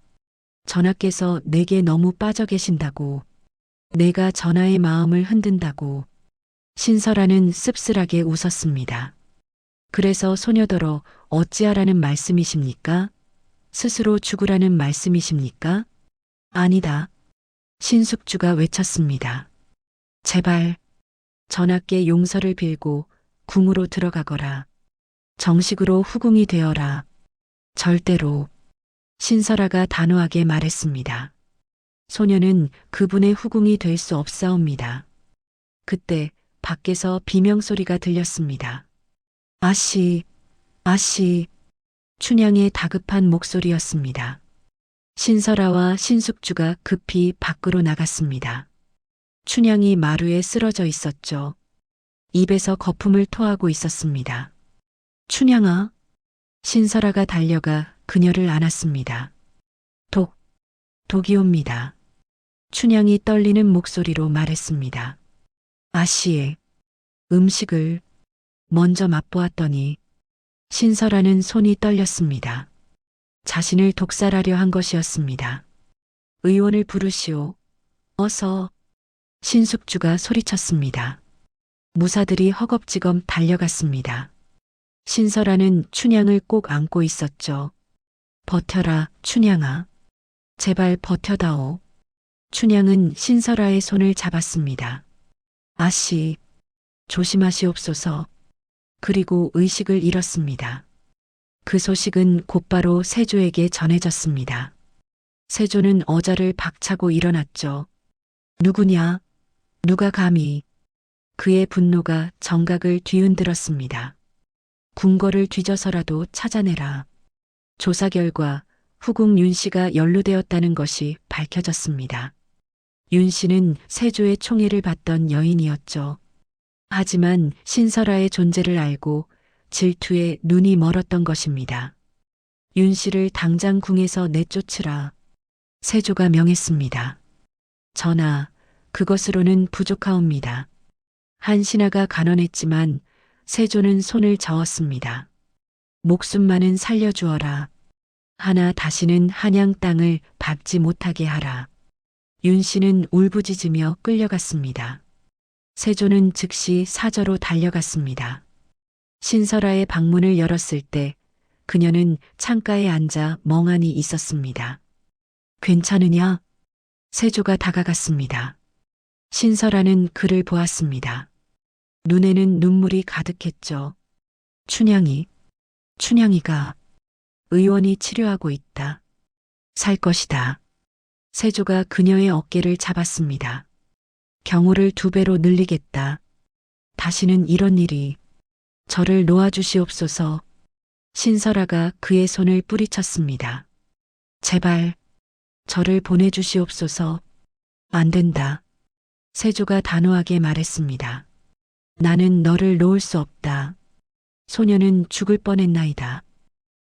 전하께서 내게 너무 빠져 계신다고. 내가 전하의 마음을 흔든다고. 신설아는 씁쓸하게 웃었습니다. 그래서 소녀더러 어찌하라는 말씀이십니까? 스스로 죽으라는 말씀이십니까? 아니다. 신숙주가 외쳤습니다. 제발 전하께 용서를 빌고 궁으로 들어가거라. 정식으로 후궁이 되어라. 절대로. 신설아가 단호하게 말했습니다. 소녀는 그분의 후궁이 될 수 없사옵니다. 그때 밖에서 비명소리가 들렸습니다. 아씨, 아씨. 춘향의 다급한 목소리였습니다. 신설아와 신숙주가 급히 밖으로 나갔습니다. 춘향이 마루에 쓰러져 있었죠. 입에서 거품을 토하고 있었습니다. 춘향아. 신설아가 달려가 그녀를 안았습니다. 독이 옵니다. 춘향이 떨리는 목소리로 말했습니다. 아씨의 음식을 먼저 맛보았더니 신설아는 손이 떨렸습니다. 자신을 독살하려 한 것이었습니다. 의원을 부르시오. 어서. 신숙주가 소리쳤습니다. 무사들이 허겁지겁 달려갔습니다. 신설아는 춘향을 꼭 안고 있었죠. 버텨라, 춘향아. 제발 버텨다오. 춘향은 신설아의 손을 잡았습니다. 아씨, 조심하시옵소서. 그리고 의식을 잃었습니다. 그 소식은 곧바로 세조에게 전해졌습니다. 세조는 어자를 박차고 일어났죠. 누구냐? 누가 감히? 그의 분노가 정각을 뒤흔들었습니다. 궁궐을 뒤져서라도 찾아내라. 조사 결과 후궁 윤씨가 연루되었다는 것이 밝혀졌습니다. 윤씨는 세조의 총애를 받던 여인이었죠. 하지만 신설아의 존재를 알고 질투에 눈이 멀었던 것입니다. 윤씨를 당장 궁에서 내쫓으라. 세조가 명했습니다. 전하, 그것으로는 부족하옵니다. 한신하가 간언했지만 세조는 손을 저었습니다. 목숨만은 살려주어라. 하나 다시는 한양 땅을 밟지 못하게 하라. 윤씨는 울부짖으며 끌려갔습니다. 세조는 즉시 사저로 달려갔습니다. 신설아의 방문을 열었을 때 그녀는 창가에 앉아 멍하니 있었습니다. 괜찮으냐? 세조가 다가갔습니다. 신설아는 그를 보았습니다. 눈에는 눈물이 가득했죠. 춘향이가 의원이 치료하고 있다. 살 것이다. 세조가 그녀의 어깨를 잡았습니다. 경호를 2배로 늘리겠다. 다시는 이런 일이. 저를 놓아주시옵소서. 신설아가 그의 손을 뿌리쳤습니다. 제발 저를 보내주시옵소서. 안 된다. 세조가 단호하게 말했습니다. 나는 너를 놓을 수 없다. 소녀는 죽을 뻔했나이다.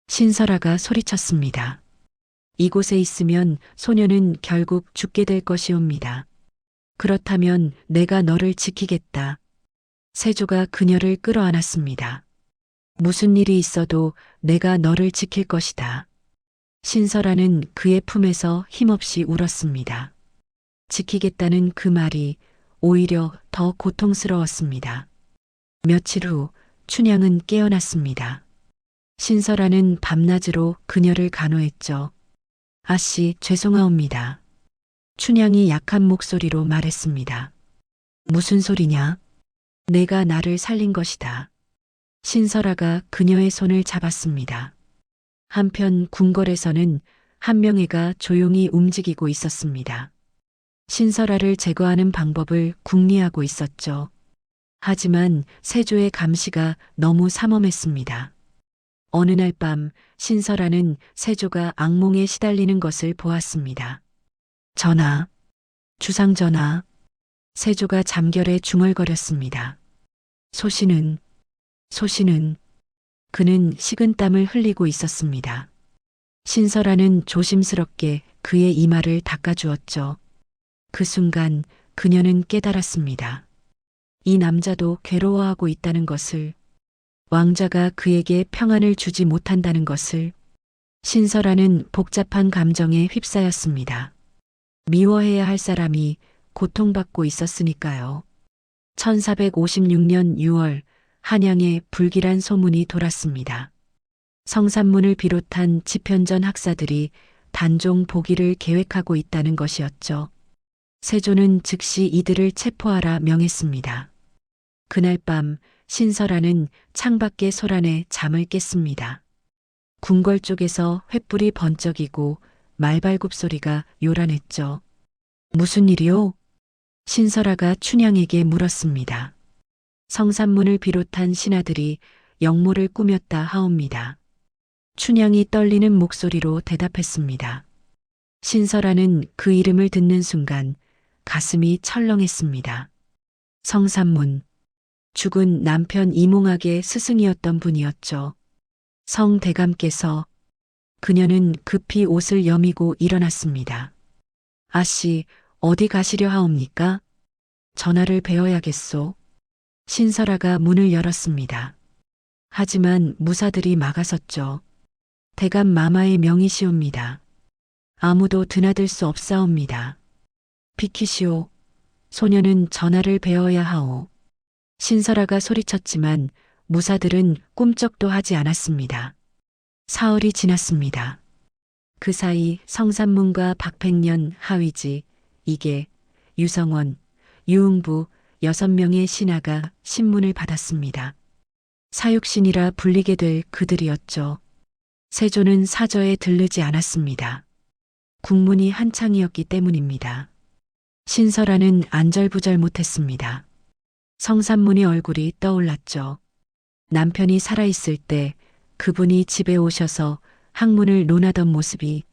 신설아가 소리쳤습니다. 이곳에 있으면 소녀는 결국 죽게 될 것이옵니다. 그렇다면 내가 너를 지키겠다. 세조가 그녀를 끌어안았습니다. 무슨 일이 있어도 내가 너를 지킬 것이다. 신설아는 그의 품에서 힘없이 울었습니다. 지키겠다는 그 말이 오히려 더 고통스러웠습니다. 며칠 후 춘향은 깨어났습니다. 신설아는 밤낮으로 그녀를 간호했죠. 아씨, 죄송하옵니다. 춘향이 약한 목소리로 말했습니다. 무슨 소리냐? 내가 나를 살린 것이다. 신설아가 그녀의 손을 잡았습니다. 한편 궁궐에서는 한명회가 조용히 움직이고 있었습니다. 신설아를 제거하는 방법을 궁리하고 있었죠. 하지만 세조의 감시가 너무 삼엄했습니다. 어느 날 밤 신설아는 세조가 악몽에 시달리는 것을 보았습니다. 전하, 주상 전하. 세조가 잠결에 중얼거렸습니다. 소신은 그는 식은땀을 흘리고 있었습니다. 신설아는 조심스럽게 그의 이마를 닦아주었죠. 그 순간 그녀는 깨달았습니다. 이 남자도 괴로워하고 있다는 것을, 왕자가 그에게 평안을 주지 못한다는 것을. 신설아는 복잡한 감정에 휩싸였습니다. 미워해야 할 사람이 고통받고 있었으니까요. 1456년 6월 한양에 불길한 소문이 돌았습니다. 성산문을 비롯한 집현전 학사들이 단종 복위를 계획하고 있다는 것이었죠. 세조는 즉시 이들을 체포하라 명했습니다. 그날 밤 신설아는 창밖의 소란에 잠을 깼습니다. 궁궐 쪽에서 횃불이 번쩍이고 말발굽 소리가 요란했죠. 무슨 일이오? 신설아가 춘향에게 물었습니다. 성산문을 비롯한 신하들이 역모를 꾸몄다 하옵니다. 춘향이 떨리는 목소리로 대답했습니다. 신설아는 그 이름을 듣는 순간 가슴이 철렁했습니다. 성산문, 죽은 남편 이몽학의 스승이었던 분이었죠. 성대감께서. 그녀는 급히 옷을 여미고 일어났습니다. 아씨, 어디 가시려 하옵니까? 전하를 뵈어야겠소. 신설아가 문을 열었습니다. 하지만 무사들이 막아섰죠. 대감 마마의 명이시옵니다. 아무도 드나들 수 없사옵니다. 비키시오. 소녀는 전하를 뵈어야 하오. 신설아가 소리쳤지만 무사들은 꿈쩍도 하지 않았습니다. 사흘이 지났습니다. 그 사이 성산문과 박팽년, 하위지, 이계, 유성원, 유흥부 6명의 신하가 신문을 받았습니다. 사육신이라 불리게 될 그들이었죠. 세조는 사저에 들르지 않았습니다. 국문이 한창이었기 때문입니다. 신설아는 안절부절 못했습니다. 성산문의 얼굴이 떠올랐죠. 남편이 살아있을 때 그분이 집에 오셔서 학문을 논하던 모습이.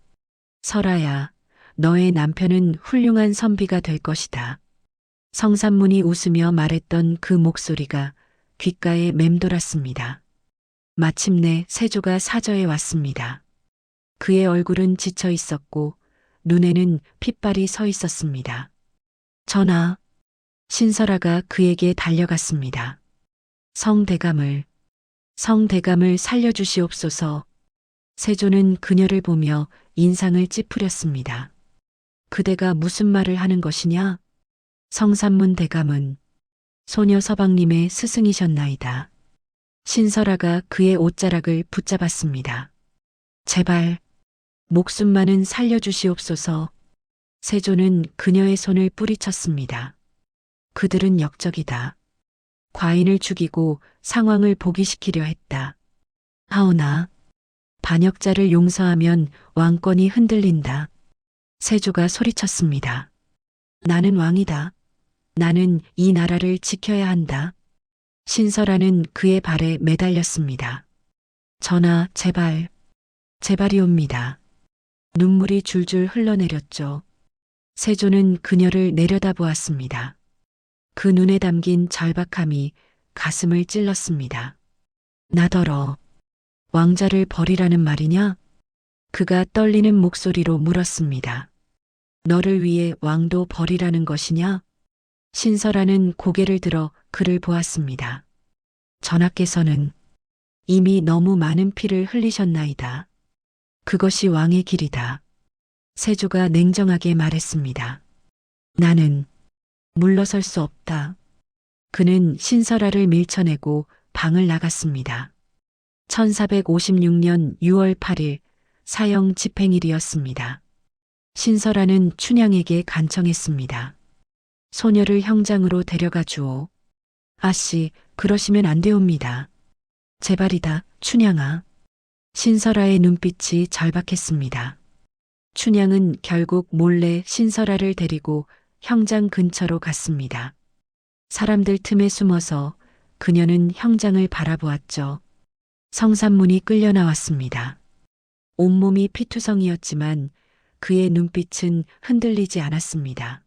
설아야, 너의 남편은 훌륭한 선비가 될 것이다. 성산문이 웃으며 말했던 그 목소리가 귓가에 맴돌았습니다. 마침내 세조가 사저에 왔습니다. 그의 얼굴은 지쳐 있었고 눈에는 핏발이 서 있었습니다. 전하, 신설아가 그에게 달려갔습니다. 성대감을 살려주시옵소서. 세조는 그녀를 보며 인상을 찌푸렸습니다. 그대가 무슨 말을 하는 것이냐? 성산문 대감은 소녀 서방님의 스승이셨나이다. 신설아가 그의 옷자락을 붙잡았습니다. 제발, 목숨만은 살려주시옵소서. 세조는 그녀의 손을 뿌리쳤습니다. 그들은 역적이다. 과인을 죽이고 상황을 복위시키려 했다. 하오나, 반역자를 용서하면 왕권이 흔들린다. 세조가 소리쳤습니다. 나는 왕이다. 나는 이 나라를 지켜야 한다. 신설아는 그의 발에 매달렸습니다. 전하, 제발, 제발이옵니다. 눈물이 줄줄 흘러내렸죠. 세조는 그녀를 내려다보았습니다. 그 눈에 담긴 절박함이 가슴을 찔렀습니다. 나더러 왕자를 버리라는 말이냐? 그가 떨리는 목소리로 물었습니다. 너를 위해 왕도 버리라는 것이냐? 신설아는 고개를 들어 그를 보았습니다. 전하께서는 이미 너무 많은 피를 흘리셨나이다. 그것이 왕의 길이다. 세조가 냉정하게 말했습니다. 나는 물러설 수 없다. 그는 신설아를 밀쳐내고 방을 나갔습니다. 1456년 6월 8일 사형 집행일이었습니다. 신설아는 춘향에게 간청했습니다. 소녀를 형장으로 데려가 주오. 아씨, 그러시면 안 되옵니다. 제발이다, 춘향아. 신설아의 눈빛이 절박했습니다. 춘향은 결국 몰래 신설아를 데리고 형장 근처로 갔습니다. 사람들 틈에 숨어서 그녀는 형장을 바라보았죠. 성산문이 끌려 나왔습니다. 온몸이 피투성이었지만 그의 눈빛은 흔들리지 않았습니다.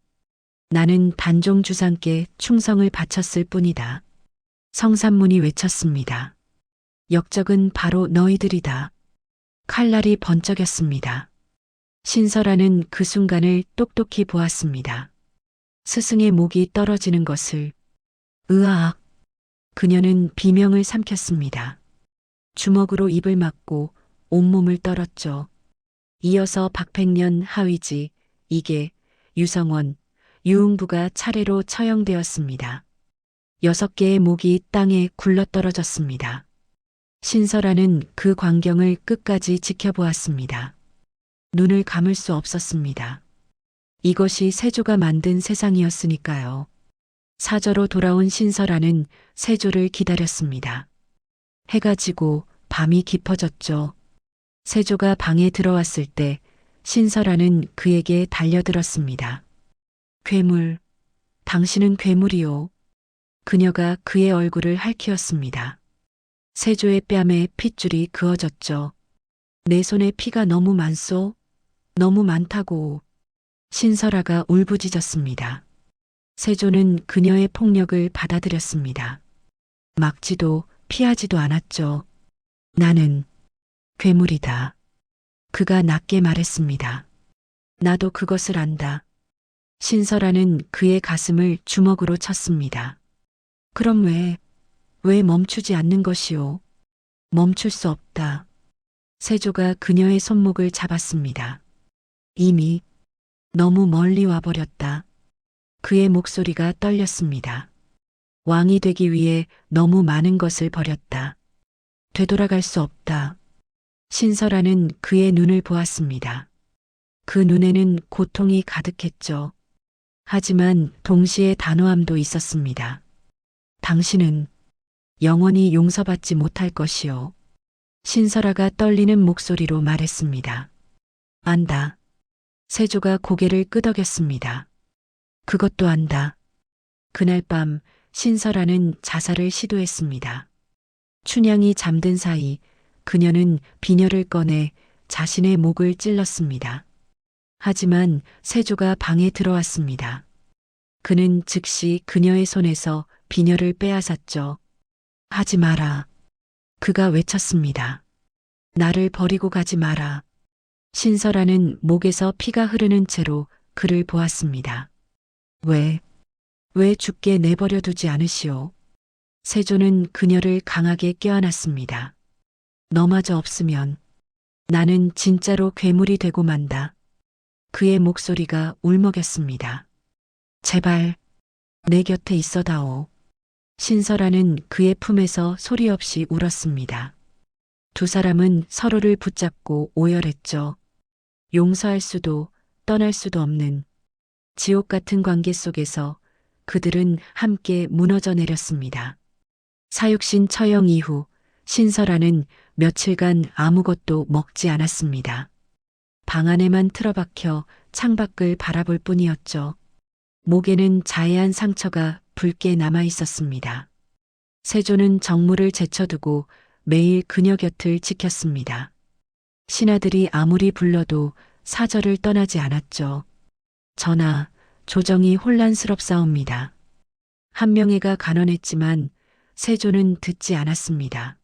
나는 단종 주상께 충성을 바쳤을 뿐이다. 성산문이 외쳤습니다. 역적은 바로 너희들이다. 칼날이 번쩍였습니다. 신설아는 그 순간을 똑똑히 보았습니다. 스승의 목이 떨어지는 것을. 으악! 그녀는 비명을 삼켰습니다. 주먹으로 입을 막고 온몸을 떨었죠. 이어서 박백년, 하위지, 이계, 유성원, 유흥부가 차례로 처형되었습니다. 6개의 목이 땅에 굴러떨어졌습니다. 신설아는 그 광경을 끝까지 지켜보았습니다. 눈을 감을 수 없었습니다. 이것이 세조가 만든 세상이었으니까요. 사저로 돌아온 신설아는 세조를 기다렸습니다. 해가 지고 밤이 깊어졌죠. 세조가 방에 들어왔을 때 신설아는 그에게 달려들었습니다. 괴물, 당신은 괴물이요. 그녀가 그의 얼굴을 핥히었습니다. 세조의 뺨에 핏줄이 그어졌죠. 내 손에 피가 너무 많소? 너무 많다고. 신설아가 울부짖었습니다. 세조는 그녀의 폭력을 받아들였습니다. 막지도 피하지도 않았죠. 나는 괴물이다. 그가 낮게 말했습니다. 나도 그것을 안다. 신설아는 그의 가슴을 주먹으로 쳤습니다. 그럼 왜 멈추지 않는 것이오? 멈출 수 없다. 세조가 그녀의 손목을 잡았습니다. 이미 너무 멀리 와버렸다. 그의 목소리가 떨렸습니다. 왕이 되기 위해 너무 많은 것을 버렸다. 되돌아갈 수 없다. 신설아는 그의 눈을 보았습니다. 그 눈에는 고통이 가득했죠. 하지만 동시에 단호함도 있었습니다. 당신은 영원히 용서받지 못할 것이오. 신설아가 떨리는 목소리로 말했습니다. 안다. 세조가 고개를 끄덕였습니다. 그것도 안다. 그날 밤 신설아는 자살을 시도했습니다. 춘향이 잠든 사이 그녀는 비녀를 꺼내 자신의 목을 찔렀습니다. 하지만 세조가 방에 들어왔습니다. 그는 즉시 그녀의 손에서 비녀를 빼앗았죠. 하지 마라. 그가 외쳤습니다. 나를 버리고 가지 마라. 신설아는 목에서 피가 흐르는 채로 그를 보았습니다. 왜 죽게 내버려 두지 않으시오? 세조는 그녀를 강하게 껴안았습니다. 너마저 없으면 나는 진짜로 괴물이 되고 만다. 그의 목소리가 울먹였습니다. 제발 내 곁에 있어다오. 신설아는 그의 품에서 소리 없이 울었습니다. 두 사람은 서로를 붙잡고 오열했죠. 용서할 수도 떠날 수도 없는 지옥 같은 관계 속에서 그들은 함께 무너져 내렸습니다. 사육신 처형 이후 신설아는 며칠간 아무것도 먹지 않았습니다. 방 안에만 틀어박혀 창밖을 바라볼 뿐이었죠. 목에는 자해한 상처가 붉게 남아 있었습니다. 세조는 정무를 제쳐두고 매일 그녀 곁을 지켰습니다. 신하들이 아무리 불러도 사절을 떠나지 않았죠. 전하, 조정이 혼란스럽사옵니다. 한명회가 간언했지만 세조는 듣지 않았습니다.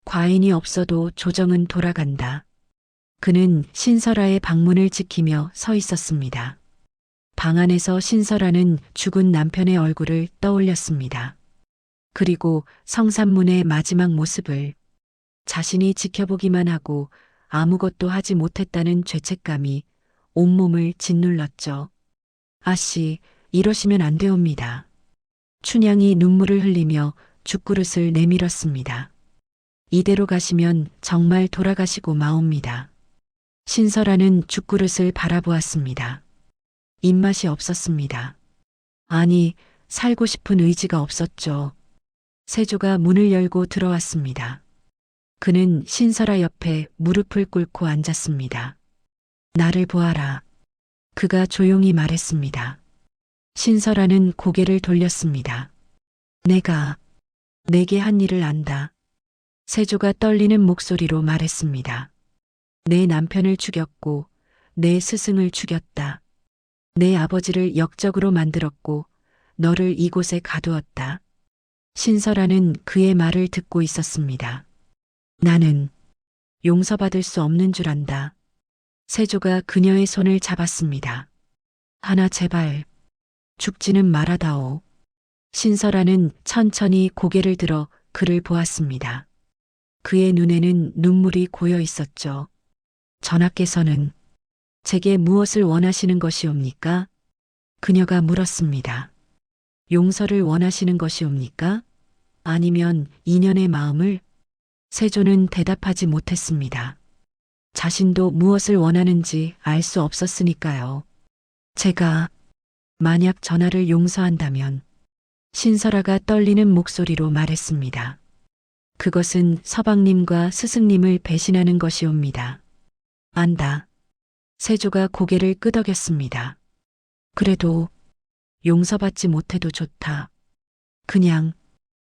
과인이 없어도 조정은 돌아간다. 그는 신설아의 방문을 지키며 서 있었습니다. 방 안에서 신설아는 죽은 남편의 얼굴을 떠올렸습니다. 그리고 성산문의 마지막 모습을 자신이 지켜보기만 하고 아무것도 하지 못했다는 죄책감이 온몸을 짓눌렀죠. 아씨, 이러시면 안 되옵니다. 춘향이 눈물을 흘리며 죽그릇을 내밀었습니다. 이대로 가시면 정말 돌아가시고 마옵니다. 신설아는 죽그릇을 바라보았습니다. 입맛이 없었습니다. 아니, 살고 싶은 의지가 없었죠. 세조가 문을 열고 들어왔습니다. 그는 신설아 옆에 무릎을 꿇고 앉았습니다. 나를 보아라. 그가 조용히 말했습니다. 신설아는 고개를 돌렸습니다. 내가 내게 한 일을 안다. 세조가 떨리는 목소리로 말했습니다. 내 남편을 죽였고 내 스승을 죽였다. 내 아버지를 역적으로 만들었고 너를 이곳에 가두었다. 신설아는 그의 말을 듣고 있었습니다. 나는 용서받을 수 없는 줄 안다. 세조가 그녀의 손을 잡았습니다. 하나 제발 죽지는 말아다오. 신설아는 천천히 고개를 들어 그를 보았습니다. 그의 눈에는 눈물이 고여 있었죠. 전하께서는 제게 무엇을 원하시는 것이옵니까? 그녀가 물었습니다. 용서를 원하시는 것이옵니까? 아니면 인연의 마음을? 세조는 대답하지 못했습니다. 자신도 무엇을 원하는지 알 수 없었으니까요. 제가 만약 전하를 용서한다면 신설아가 떨리는 목소리로 말했습니다. 그것은 서방님과 스승님을 배신하는 것이옵니다. 안다. 세조가 고개를 끄덕였습니다. 그래도 용서받지 못해도 좋다. 그냥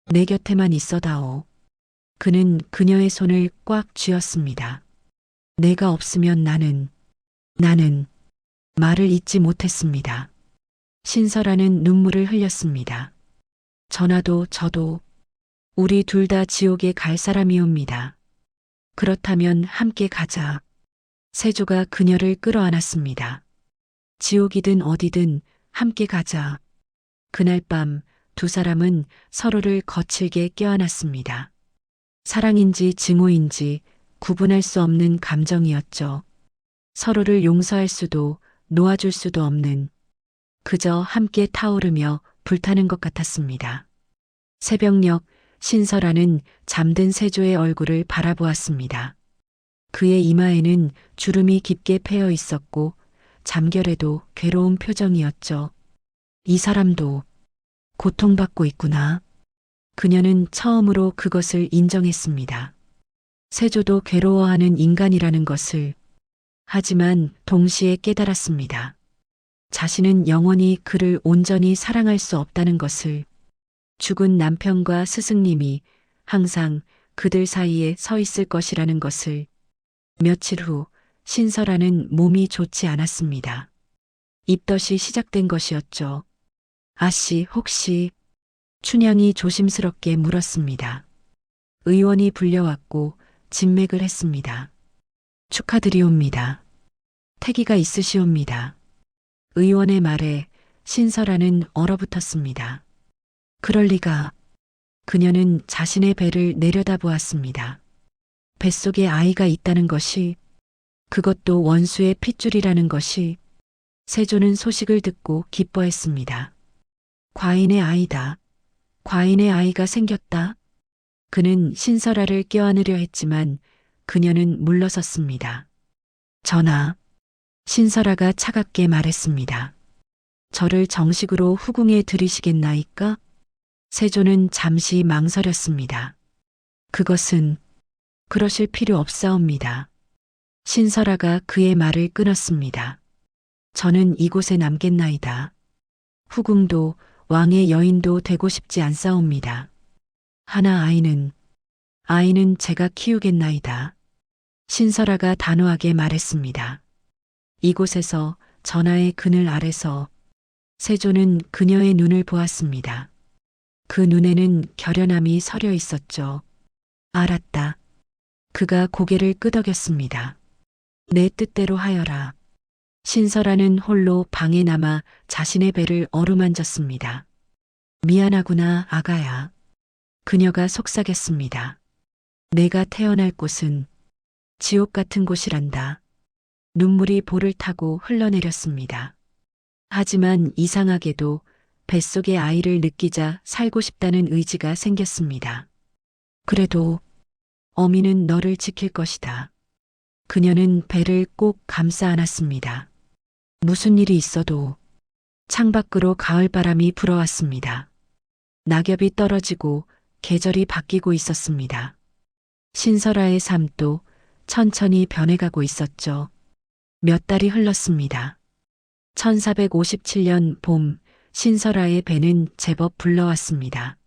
내 곁에만 있어다오. 그는 그녀의 손을 꽉 쥐었습니다. 내가 없으면 나는 말을 잇지 못했습니다. 신설아는 눈물을 흘렸습니다. 전하도 저도 우리 둘 다 지옥에 갈 사람이옵니다. 그렇다면 함께 가자. 세조가 그녀를 끌어안았습니다. 지옥이든 어디든 함께 가자. 그날 밤 두 사람은 서로를 거칠게 껴안았습니다. 사랑인지 증오인지 구분할 수 없는 감정이었죠. 서로를 용서할 수도 놓아줄 수도 없는, 그저 함께 타오르며 불타는 것 같았습니다. 새벽녘 신설아는 잠든 세조의 얼굴을 바라보았습니다. 그의 이마에는 주름이 깊게 패여 있었고 잠결에도 괴로운 표정이었죠. 이 사람도 고통받고 있구나. 그녀는 처음으로 그것을 인정했습니다. 세조도 괴로워하는 인간이라는 것을. 하지만 동시에 깨달았습니다. 자신은 영원히 그를 온전히 사랑할 수 없다는 것을. 죽은 남편과 스승님이 항상 그들 사이에 서 있을 것이라는 것을. 며칠 후 신설아는 몸이 좋지 않았습니다. 입덧이 시작된 것이었죠. 아씨, 혹시? 춘향이 조심스럽게 물었습니다. 의원이 불려왔고 진맥을 했습니다. 축하드리옵니다. 태기가 있으시옵니다. 의원의 말에 신설아는 얼어붙었습니다. 그럴 리가. 그녀는 자신의 배를 내려다보았습니다. 뱃속에 아이가 있다는 것이, 그것도 원수의 핏줄이라는 것이. 세조는 소식을 듣고 기뻐했습니다. 과인의 아이다. 과인의 아이가 생겼다. 그는 신설아를 껴안으려 했지만 그녀는 물러섰습니다. 전하, 신설아가 차갑게 말했습니다. 저를 정식으로 후궁에 들이시겠나이까? 세조는 잠시 망설였습니다. 그것은 그러실 필요 없사옵니다. 신설아가 그의 말을 끊었습니다. 저는 이곳에 남겠나이다. 후궁도 왕의 여인도 되고 싶지 않사옵니다. 하나 아이는 제가 키우겠나이다. 신설아가 단호하게 말했습니다. 이곳에서 전하의 그늘 아래서 세조는 그녀의 눈을 보았습니다. 그 눈에는 결연함이 서려 있었죠. 알았다. 그가 고개를 끄덕였습니다. 내 뜻대로 하여라. 신설아는 홀로 방에 남아 자신의 배를 어루만졌습니다. 미안하구나, 아가야. 그녀가 속삭였습니다. 내가 태어날 곳은 지옥 같은 곳이란다. 눈물이 볼을 타고 흘러내렸습니다. 하지만 이상하게도 뱃속의 아이를 느끼자 살고 싶다는 의지가 생겼습니다. 그래도 어미는 너를 지킬 것이다. 그녀는 배를 꼭 감싸 안았습니다. 무슨 일이 있어도 창밖으로 가을바람이 불어왔습니다. 낙엽이 떨어지고 계절이 바뀌고 있었습니다. 신설아의 삶도 천천히 변해가고 있었죠. 몇 달이 흘렀습니다. 1457년 봄, 신설아의 배는 제법 불러왔습니다.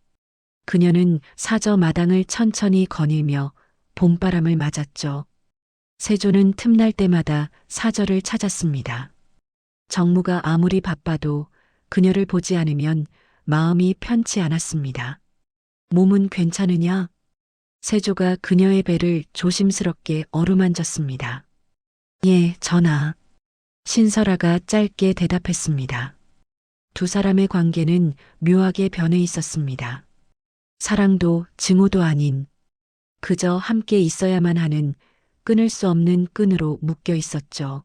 그녀는 사저 마당을 천천히 거닐며 봄바람을 맞았죠. 세조는 틈날 때마다 사저를 찾았습니다. 정무가 아무리 바빠도 그녀를 보지 않으면 마음이 편치 않았습니다. 몸은 괜찮으냐? 세조가 그녀의 배를 조심스럽게 어루만졌습니다. 예, 전하. 신설아가 짧게 대답했습니다. 두 사람의 관계는 묘하게 변해 있었습니다. 사랑도 증오도 아닌 그저 함께 있어야만 하는 끊을 수 없는 끈으로 묶여 있었죠.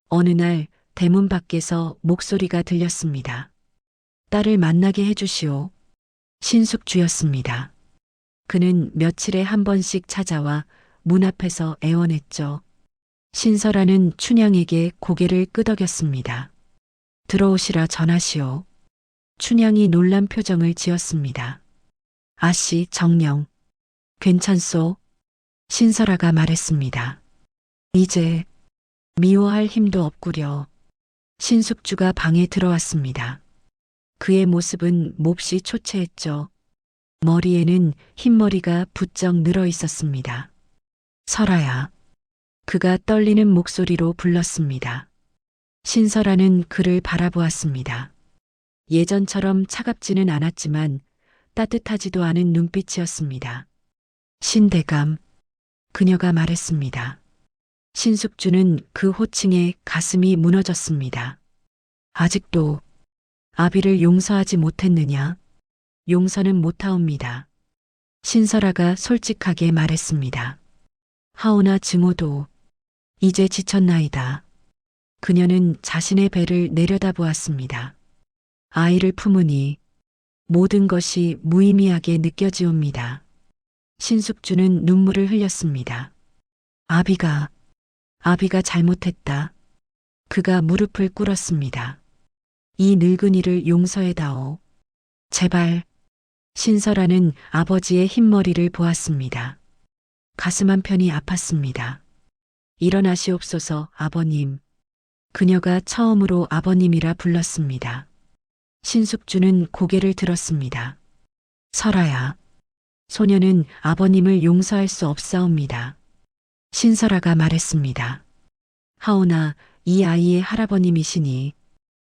어느 날 대문 밖에서 목소리가 들렸습니다. 딸을 만나게 해주시오. 신숙주였습니다. 그는 며칠에 한 번씩 찾아와 문 앞에서 애원했죠. 신설아는 춘향에게 고개를 끄덕였습니다. 들어오시라 전하시오. 춘향이 놀란 표정을 지었습니다. 아씨 정녕. 괜찮소? 신설아가 말했습니다. 이제 미워할 힘도 없구려. 신숙주가 방에 들어왔습니다. 그의 모습은 몹시 초췌했죠. 머리에는 흰머리가 부쩍 늘어 있었습니다. 설아야. 그가 떨리는 목소리로 불렀습니다. 신설아는 그를 바라보았습니다. 예전처럼 차갑지는 않았지만 따뜻하지도 않은 눈빛이었습니다. 신대감. 그녀가 말했습니다. 신숙주는 그 호칭에 가슴이 무너졌습니다. 아직도 아비를 용서하지 못했느냐? 용서는 못하옵니다. 신설아가 솔직하게 말했습니다. 하오나 증오도 이제 지쳤나이다. 그녀는 자신의 배를 내려다보았습니다. 아이를 품으니 모든 것이 무의미하게 느껴지옵니다. 신숙주는 눈물을 흘렸습니다. 아비가 잘못했다. 그가 무릎을 꿇었습니다. 이 늙은이를 용서해다오. 제발. 신설아는 아버지의 흰머리를 보았습니다. 가슴 한편이 아팠습니다. 일어나시옵소서 아버님. 그녀가 처음으로 아버님이라 불렀습니다. 신숙주는 고개를 들었습니다. 설아야. 소녀는 아버님을 용서할 수 없사옵니다. 신설아가 말했습니다. 하오나 이 아이의 할아버님이시니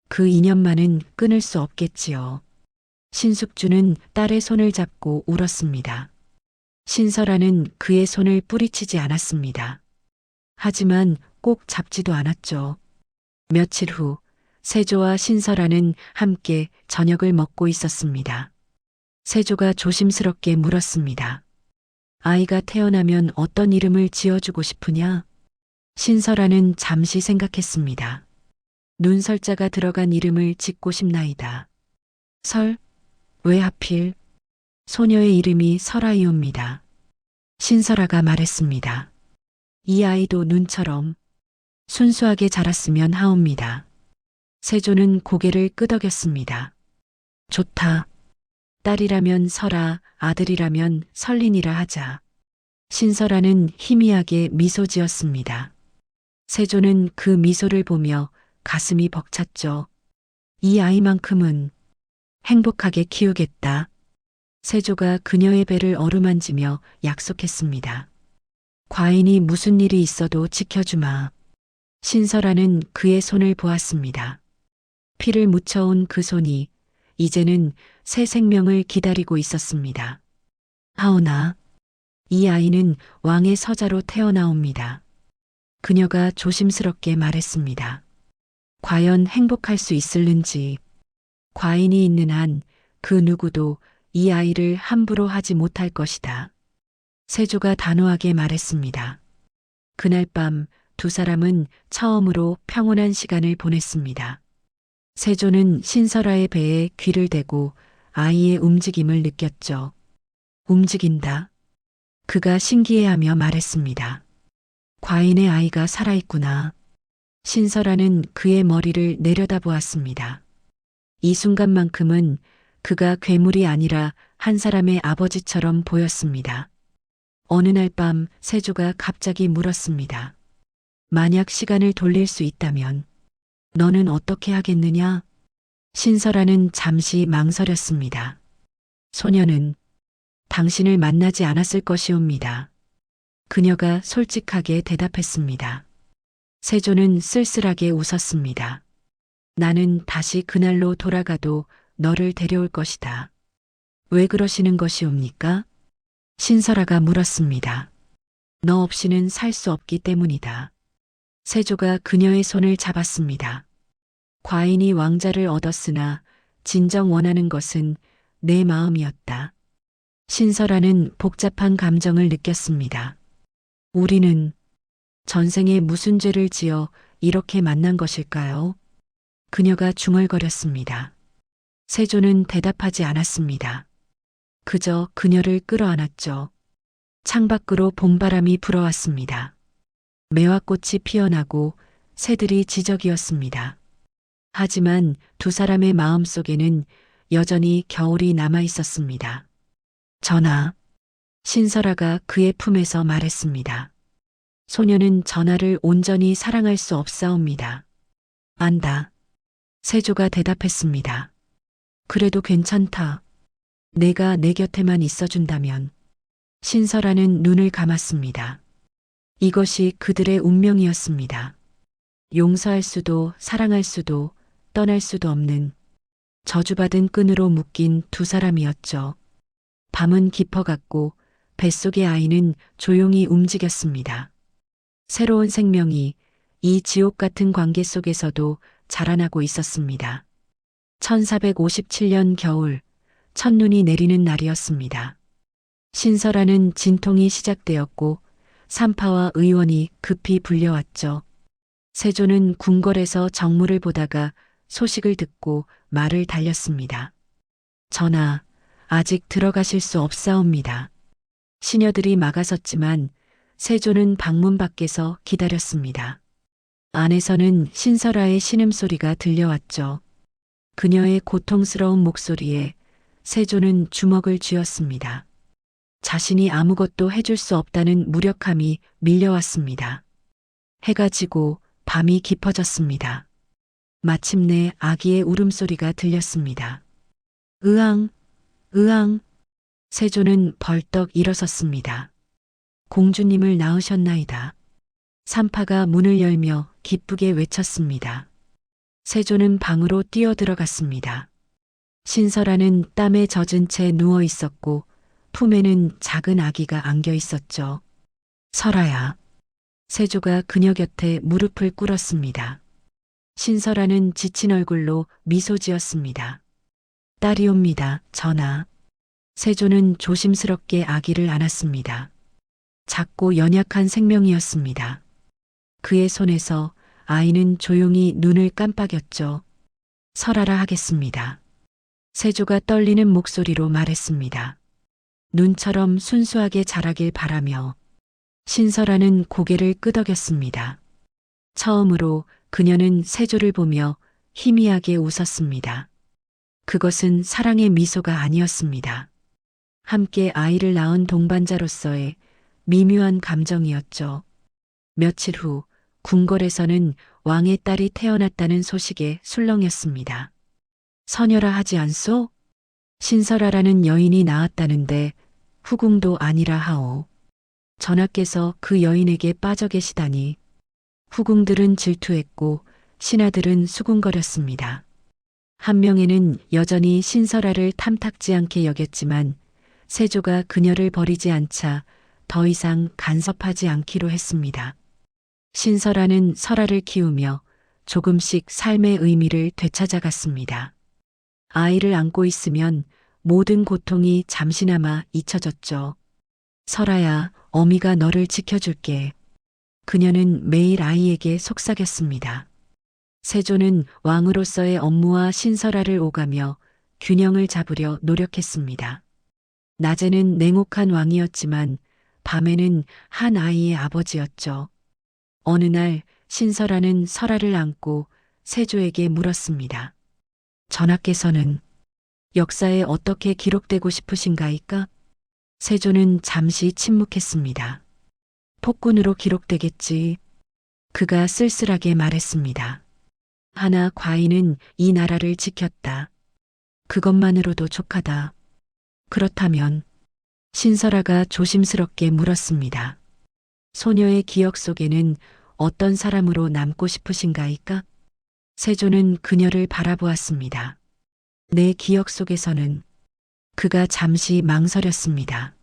그 인연만은 끊을 수 없겠지요. 신숙주는 딸의 손을 잡고 울었습니다. 신설아는 그의 손을 뿌리치지 않았습니다. 하지만 꼭 잡지도 않았죠. 며칠 후 세조와 신설아는 함께 저녁을 먹고 있었습니다. 세조가 조심스럽게 물었습니다. 아이가 태어나면 어떤 이름을 지어주고 싶으냐? 신설아는 잠시 생각했습니다. 눈설자가 들어간 이름을 짓고 싶나이다. 설? 왜 하필? 소녀의 이름이 설아이옵니다. 신설아가 말했습니다. 이 아이도 눈처럼 순수하게 자랐으면 하옵니다. 세조는 고개를 끄덕였습니다. 좋다. 딸이라면 설아, 아들이라면 설린이라 하자. 신설아는 희미하게 미소 지었습니다. 세조는 그 미소를 보며 가슴이 벅찼죠. 이 아이만큼은 행복하게 키우겠다. 세조가 그녀의 배를 어루만지며 약속했습니다. 과인이 무슨 일이 있어도 지켜주마. 신설아는 그의 손을 보았습니다. 피를 묻혀온 그 손이 이제는 새 생명을 기다리고 있었습니다. 하오나, 이 아이는 왕의 서자로 태어나옵니다. 그녀가 조심스럽게 말했습니다. 과연 행복할 수 있을는지. 과인이 있는 한 그 누구도 이 아이를 함부로 하지 못할 것이다. 세조가 단호하게 말했습니다. 그날 밤 두 사람은 처음으로 평온한 시간을 보냈습니다. 세조는 신설아의 배에 귀를 대고 아이의 움직임을 느꼈죠. 움직인다. 그가 신기해하며 말했습니다. 과인의 아이가 살아있구나. 신설아는 그의 머리를 내려다보았습니다. 이 순간만큼은 그가 괴물이 아니라 한 사람의 아버지처럼 보였습니다. 어느 날 밤 세조가 갑자기 물었습니다. 만약 시간을 돌릴 수 있다면 너는 어떻게 하겠느냐? 신설아는 잠시 망설였습니다. 소녀는 당신을 만나지 않았을 것이옵니다. 그녀가 솔직하게 대답했습니다. 세조는 쓸쓸하게 웃었습니다. 나는 다시 그날로 돌아가도 너를 데려올 것이다. 왜 그러시는 것이옵니까? 신설아가 물었습니다. 너 없이는 살 수 없기 때문이다. 세조가 그녀의 손을 잡았습니다. 과인이 왕자를 얻었으나 진정 원하는 것은 내 마음이었다. 신설아는 복잡한 감정을 느꼈습니다. 우리는 전생에 무슨 죄를 지어 이렇게 만난 것일까요? 그녀가 중얼거렸습니다. 세조는 대답하지 않았습니다. 그저 그녀를 끌어안았죠. 창밖으로 봄바람이 불어왔습니다. 매화꽃이 피어나고 새들이 지저귀었습니다. 하지만 두 사람의 마음 속에는 여전히 겨울이 남아 있었습니다. 전하, 신설아가 그의 품에서 말했습니다. 소녀는 전하를 온전히 사랑할 수 없사옵니다. 안다. 세조가 대답했습니다. 그래도 괜찮다. 내가 내 곁에만 있어준다면. 신설아는 눈을 감았습니다. 이것이 그들의 운명이었습니다. 용서할 수도 사랑할 수도 떠날 수도 없는 저주받은 끈으로 묶인 두 사람이었죠. 밤은 깊어갔고 뱃속의 아이는 조용히 움직였습니다. 새로운 생명이 이 지옥 같은 관계 속에서도 자라나고 있었습니다. 1457년 겨울, 첫눈이 내리는 날이었습니다. 신설아는 진통이 시작되었고 산파와 의원이 급히 불려왔죠. 세조는 궁궐에서 정무를 보다가 소식을 듣고 말을 달렸습니다. 전하, 아직 들어가실 수 없사옵니다. 시녀들이 막아섰지만 세조는 방문 밖에서 기다렸습니다. 안에서는 신설아의 신음소리가 들려왔죠. 그녀의 고통스러운 목소리에 세조는 주먹을 쥐었습니다. 자신이 아무것도 해줄 수 없다는 무력함이 밀려왔습니다. 해가 지고 밤이 깊어졌습니다. 마침내 아기의 울음소리가 들렸습니다. 으앙, 으앙. 세조는 벌떡 일어섰습니다. 공주님을 낳으셨나이다. 산파가 문을 열며 기쁘게 외쳤습니다. 세조는 방으로 뛰어들어갔습니다. 신설아는 땀에 젖은 채 누워 있었고 품에는 작은 아기가 안겨 있었죠. 설아야. 세조가 그녀 곁에 무릎을 꿇었습니다. 신설아는 지친 얼굴로 미소 지었습니다. 딸이옵니다, 전하. 세조는 조심스럽게 아기를 안았습니다. 작고 연약한 생명이었습니다. 그의 손에서 아이는 조용히 눈을 깜빡였죠. 설아라 하겠습니다. 세조가 떨리는 목소리로 말했습니다. 눈처럼 순수하게 자라길 바라며. 신설아는 고개를 끄덕였습니다. 처음으로 그녀는 세조를 보며 희미하게 웃었습니다. 그것은 사랑의 미소가 아니었습니다. 함께 아이를 낳은 동반자로서의 미묘한 감정이었죠. 며칠 후 궁궐에서는 왕의 딸이 태어났다는 소식에 술렁였습니다. 서녀라 하지 않소? 신설아라는 여인이 낳았다는데 후궁도 아니라 하오. 전하께서 그 여인에게 빠져 계시다니. 후궁들은 질투했고 신하들은 수군거렸습니다. 한 명에는 여전히 신설아를 탐탁지 않게 여겼지만 세조가 그녀를 버리지 않자 더 이상 간섭하지 않기로 했습니다. 신설아는 설아를 키우며 조금씩 삶의 의미를 되찾아갔습니다. 아이를 안고 있으면 모든 고통이 잠시나마 잊혀졌죠. 설아야, 어미가 너를 지켜줄게. 그녀는 매일 아이에게 속삭였습니다. 세조는 왕으로서의 업무와 신설아를 오가며 균형을 잡으려 노력했습니다. 낮에는 냉혹한 왕이었지만 밤에는 한 아이의 아버지였죠. 어느 날 신설아는 설아를 안고 세조에게 물었습니다. 전하께서는 역사에 어떻게 기록되고 싶으신가이까? 세조는 잠시 침묵했습니다. 폭군으로 기록되겠지. 그가 쓸쓸하게 말했습니다. 하나 과인은 이 나라를 지켰다. 그것만으로도 족하다. 그렇다면 신설아가 조심스럽게 물었습니다. 소녀의 기억 속에는 어떤 사람으로 남고 싶으신가이까? 세조는 그녀를 바라보았습니다. 내 기억 속에서는 그가 잠시 망설였습니다.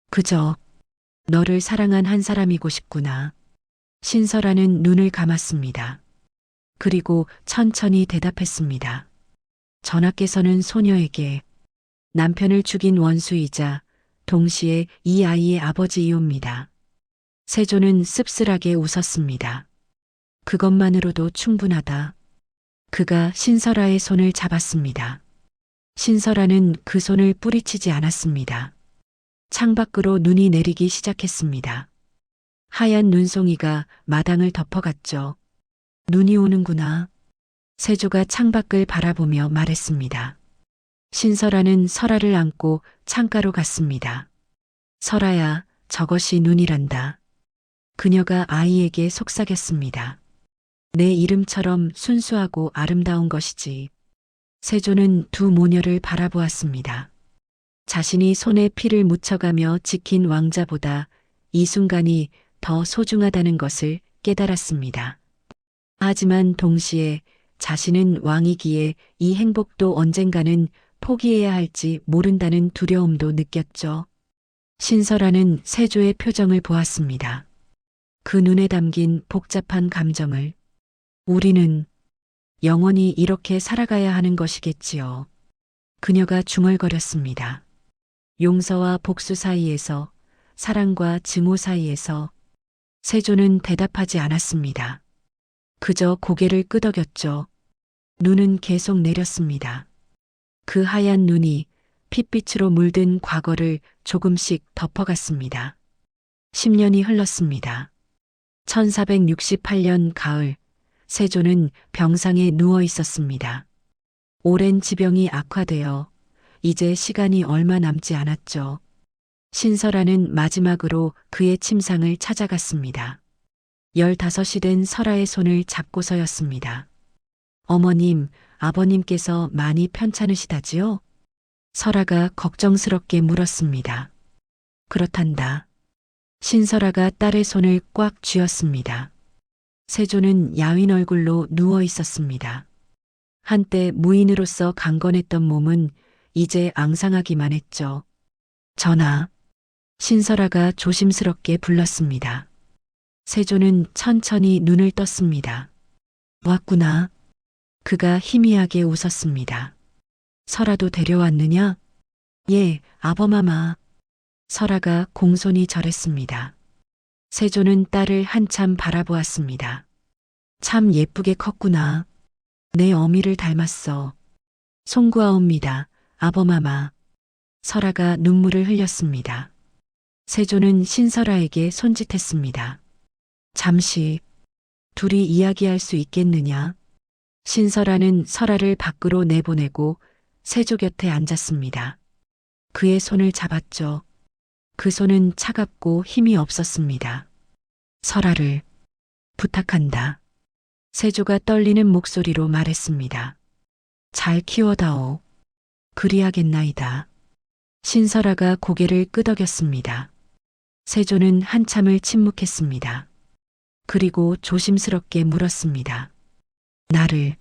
그저 너를 사랑한 한 사람이고 싶구나. 신설아는 눈을 감았습니다. 그리고 천천히 대답했습니다. 전하께서는 소녀에게 남편을 죽인 원수이자 동시에 이 아이의 아버지이옵니다. 세조는 씁쓸하게 웃었습니다. 그것만으로도 충분하다. 그가 신설아의 손을 잡았습니다. 신설아는 그 손을 뿌리치지 않았습니다. 창밖으로 눈이 내리기 시작했습니다. 하얀 눈송이가 마당을 덮어갔죠. 눈이 오는구나. 세조가 창밖을 바라보며 말했습니다. 신설아는 설아를 안고 창가로 갔습니다. 설아야, 저것이 눈이란다. 그녀가 아이에게 속삭였습니다. 내 이름처럼 순수하고 아름다운 것이지. 세조는 두 모녀를 바라보았습니다. 자신이 손에 피를 묻혀가며 지킨 왕자보다 이 순간이 더 소중하다는 것을 깨달았습니다. 하지만 동시에 자신은 왕이기에 이 행복도 언젠가는 포기해야 할지 모른다는 두려움도 느꼈죠. 신설아는 세조의 표정을 보았습니다. 그 눈에 담긴 복잡한 감정을. 우리는 영원히 이렇게 살아가야 하는 것이겠지요. 그녀가 중얼거렸습니다. 용서와 복수 사이에서, 사랑과 증오 사이에서. 세조는 대답하지 않았습니다. 그저 고개를 끄덕였죠. 눈은 계속 내렸습니다. 그 하얀 눈이 핏빛으로 물든 과거를 조금씩 덮어갔습니다. 10년이 흘렀습니다. 1468년 가을, 세조는 병상에 누워 있었습니다. 오랜 지병이 악화되어 이제 시간이 얼마 남지 않았죠. 신설아는 마지막으로 그의 침상을 찾아갔습니다. 15이 된 설아의 손을 잡고서였습니다. 어머님, 아버님께서 많이 편찮으시다지요? 설아가 걱정스럽게 물었습니다. 그렇단다. 신설아가 딸의 손을 꽉 쥐었습니다. 세조는 야윈 얼굴로 누워 있었습니다. 한때 무인으로서 강건했던 몸은 이제 앙상하기만 했죠. 전하, 신설아가 조심스럽게 불렀습니다. 세조는 천천히 눈을 떴습니다. 왔구나. 그가 희미하게 웃었습니다. 설아도 데려왔느냐? 예, 아범아마. 설아가 공손히 절했습니다. 세조는 딸을 한참 바라보았습니다. 참 예쁘게 컸구나. 내 어미를 닮았어. 송구하옵니다, 아범아마. 설아가 눈물을 흘렸습니다. 세조는 신설아에게 손짓했습니다. 잠시 둘이 이야기할 수 있겠느냐? 신설아는 설아를 밖으로 내보내고 세조 곁에 앉았습니다. 그의 손을 잡았죠. 그 손은 차갑고 힘이 없었습니다. 설아를 부탁한다. 세조가 떨리는 목소리로 말했습니다. 잘 키워다오. 그리하겠나이다. 신설아가 고개를 끄덕였습니다. 세조는 한참을 침묵했습니다. 그리고 조심스럽게 물었습니다. 나를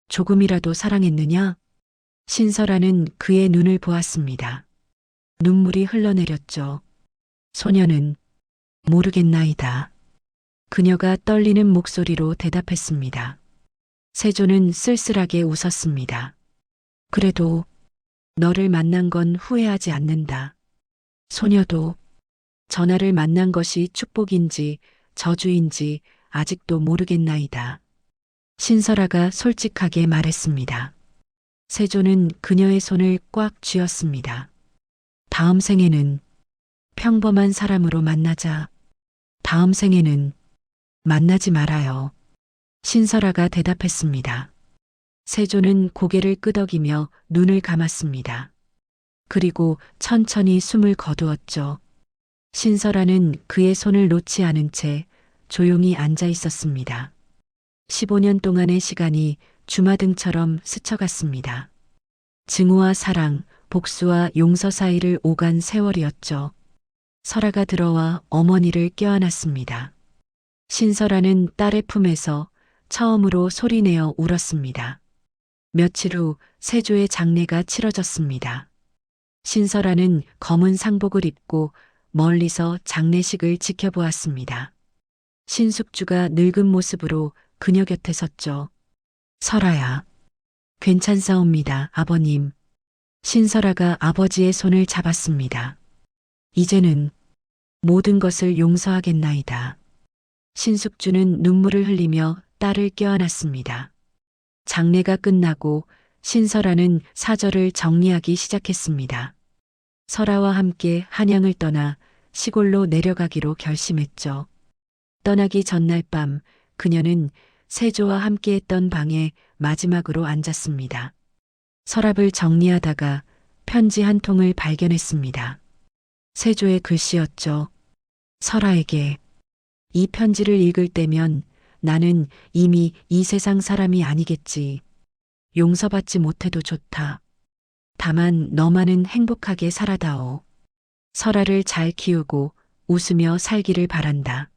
조금이라도 사랑했느냐? 신설아는 그의 눈을 보았습니다. 눈물이 흘러내렸죠. 소녀는 모르겠나이다. 그녀가 떨리는 목소리로 대답했습니다. 세조는 쓸쓸하게 웃었습니다. 그래도 너를 만난 건 후회하지 않는다. 소녀도 전하를 만난 것이 축복인지 저주인지 아직도 모르겠나이다. 신설아가 솔직하게 말했습니다. 세조는 그녀의 손을 꽉 쥐었습니다. 다음 생에는 평범한 사람으로 만나자. 다음 생에는 만나지 말아요. 신설아가 대답했습니다. 세조는 고개를 끄덕이며 눈을 감았습니다. 그리고 천천히 숨을 거두었죠. 신설아는 그의 손을 놓지 않은 채 조용히 앉아 있었습니다. 15년 동안의 시간이 주마등처럼 스쳐갔습니다. 증오와 사랑, 복수와 용서 사이를 오간 세월이었죠. 설아가 들어와 어머니를 껴안았습니다. 신설아는 딸의 품에서 처음으로 소리내어 울었습니다. 며칠 후 세조의 장례가 치러졌습니다. 신설아는 검은 상복을 입고 멀리서 장례식을 지켜보았습니다. 신숙주가 늙은 모습으로 그녀 곁에 섰죠. 설아야. 괜찮사옵니다, 아버님. 신설아가 아버지의 손을 잡았습니다. 이제는 모든 것을 용서하겠나이다. 신숙주는 눈물을 흘리며 딸을 껴안았습니다. 장례가 끝나고 신설아는 사절을 정리하기 시작했습니다. 설아와 함께 한양을 떠나 시골로 내려가기로 결심했죠. 떠나기 전날 밤 그녀는 세조와 함께했던 방에 마지막으로 앉았습니다. 서랍을 정리하다가 편지 한 통을 발견했습니다. 세조의 글씨였죠. 설아에게 이 편지를 읽을 때면 나는 이미 이 세상 사람이 아니겠지. 용서받지 못해도 좋다. 다만 너만은 행복하게 살아다오. 설아를 잘 키우고 웃으며 살기를 바란다.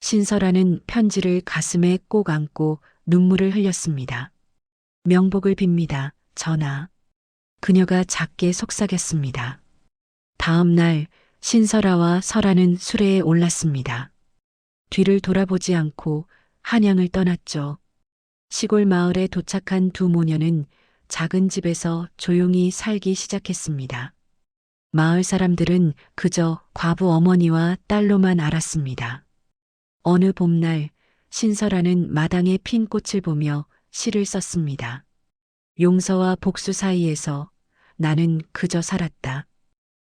신설아는 편지를 가슴에 꼭 안고 눈물을 흘렸습니다. 명복을 빕니다, 전하. 그녀가 작게 속삭였습니다. 다음 날 신설아와 설아는 수레에 올랐습니다. 뒤를 돌아보지 않고 한양을 떠났죠. 시골 마을에 도착한 두 모녀는 작은 집에서 조용히 살기 시작했습니다. 마을 사람들은 그저 과부 어머니와 딸로만 알았습니다. 어느 봄날 신설아는 마당에 핀 꽃을 보며 시를 썼습니다. 용서와 복수 사이에서 나는 그저 살았다.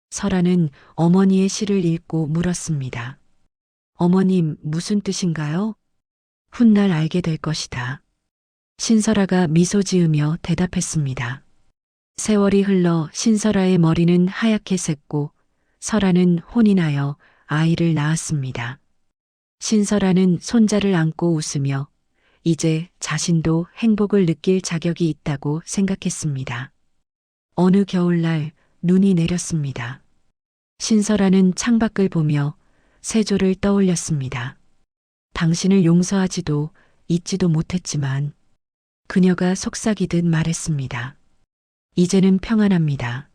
설아는 어머니의 시를 읽고 물었습니다. 어머님, 무슨 뜻인가요? 훗날 알게 될 것이다. 신설아가 미소 지으며 대답했습니다. 세월이 흘러 신설아의 머리는 하얗게 샜고 설아는 혼이 나여 아이를 낳았습니다. 신설아는 손자를 안고 웃으며 이제 자신도 행복을 느낄 자격이 있다고 생각했습니다. 어느 겨울날 눈이 내렸습니다. 신설아는 창밖을 보며 세조를 떠올렸습니다. 당신을 용서하지도 잊지도 못했지만 그녀가 속삭이듯 말했습니다. 이제는 평안합니다.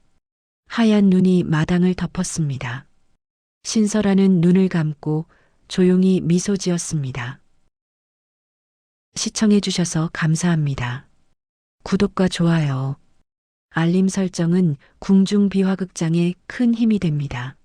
하얀 눈이 마당을 덮었습니다. 신설아는 눈을 감고 조용히 미소 지었습니다. 시청해 주셔서 감사합니다. 구독과 좋아요, 알림 설정은 궁중비화극장에 큰 힘이 됩니다.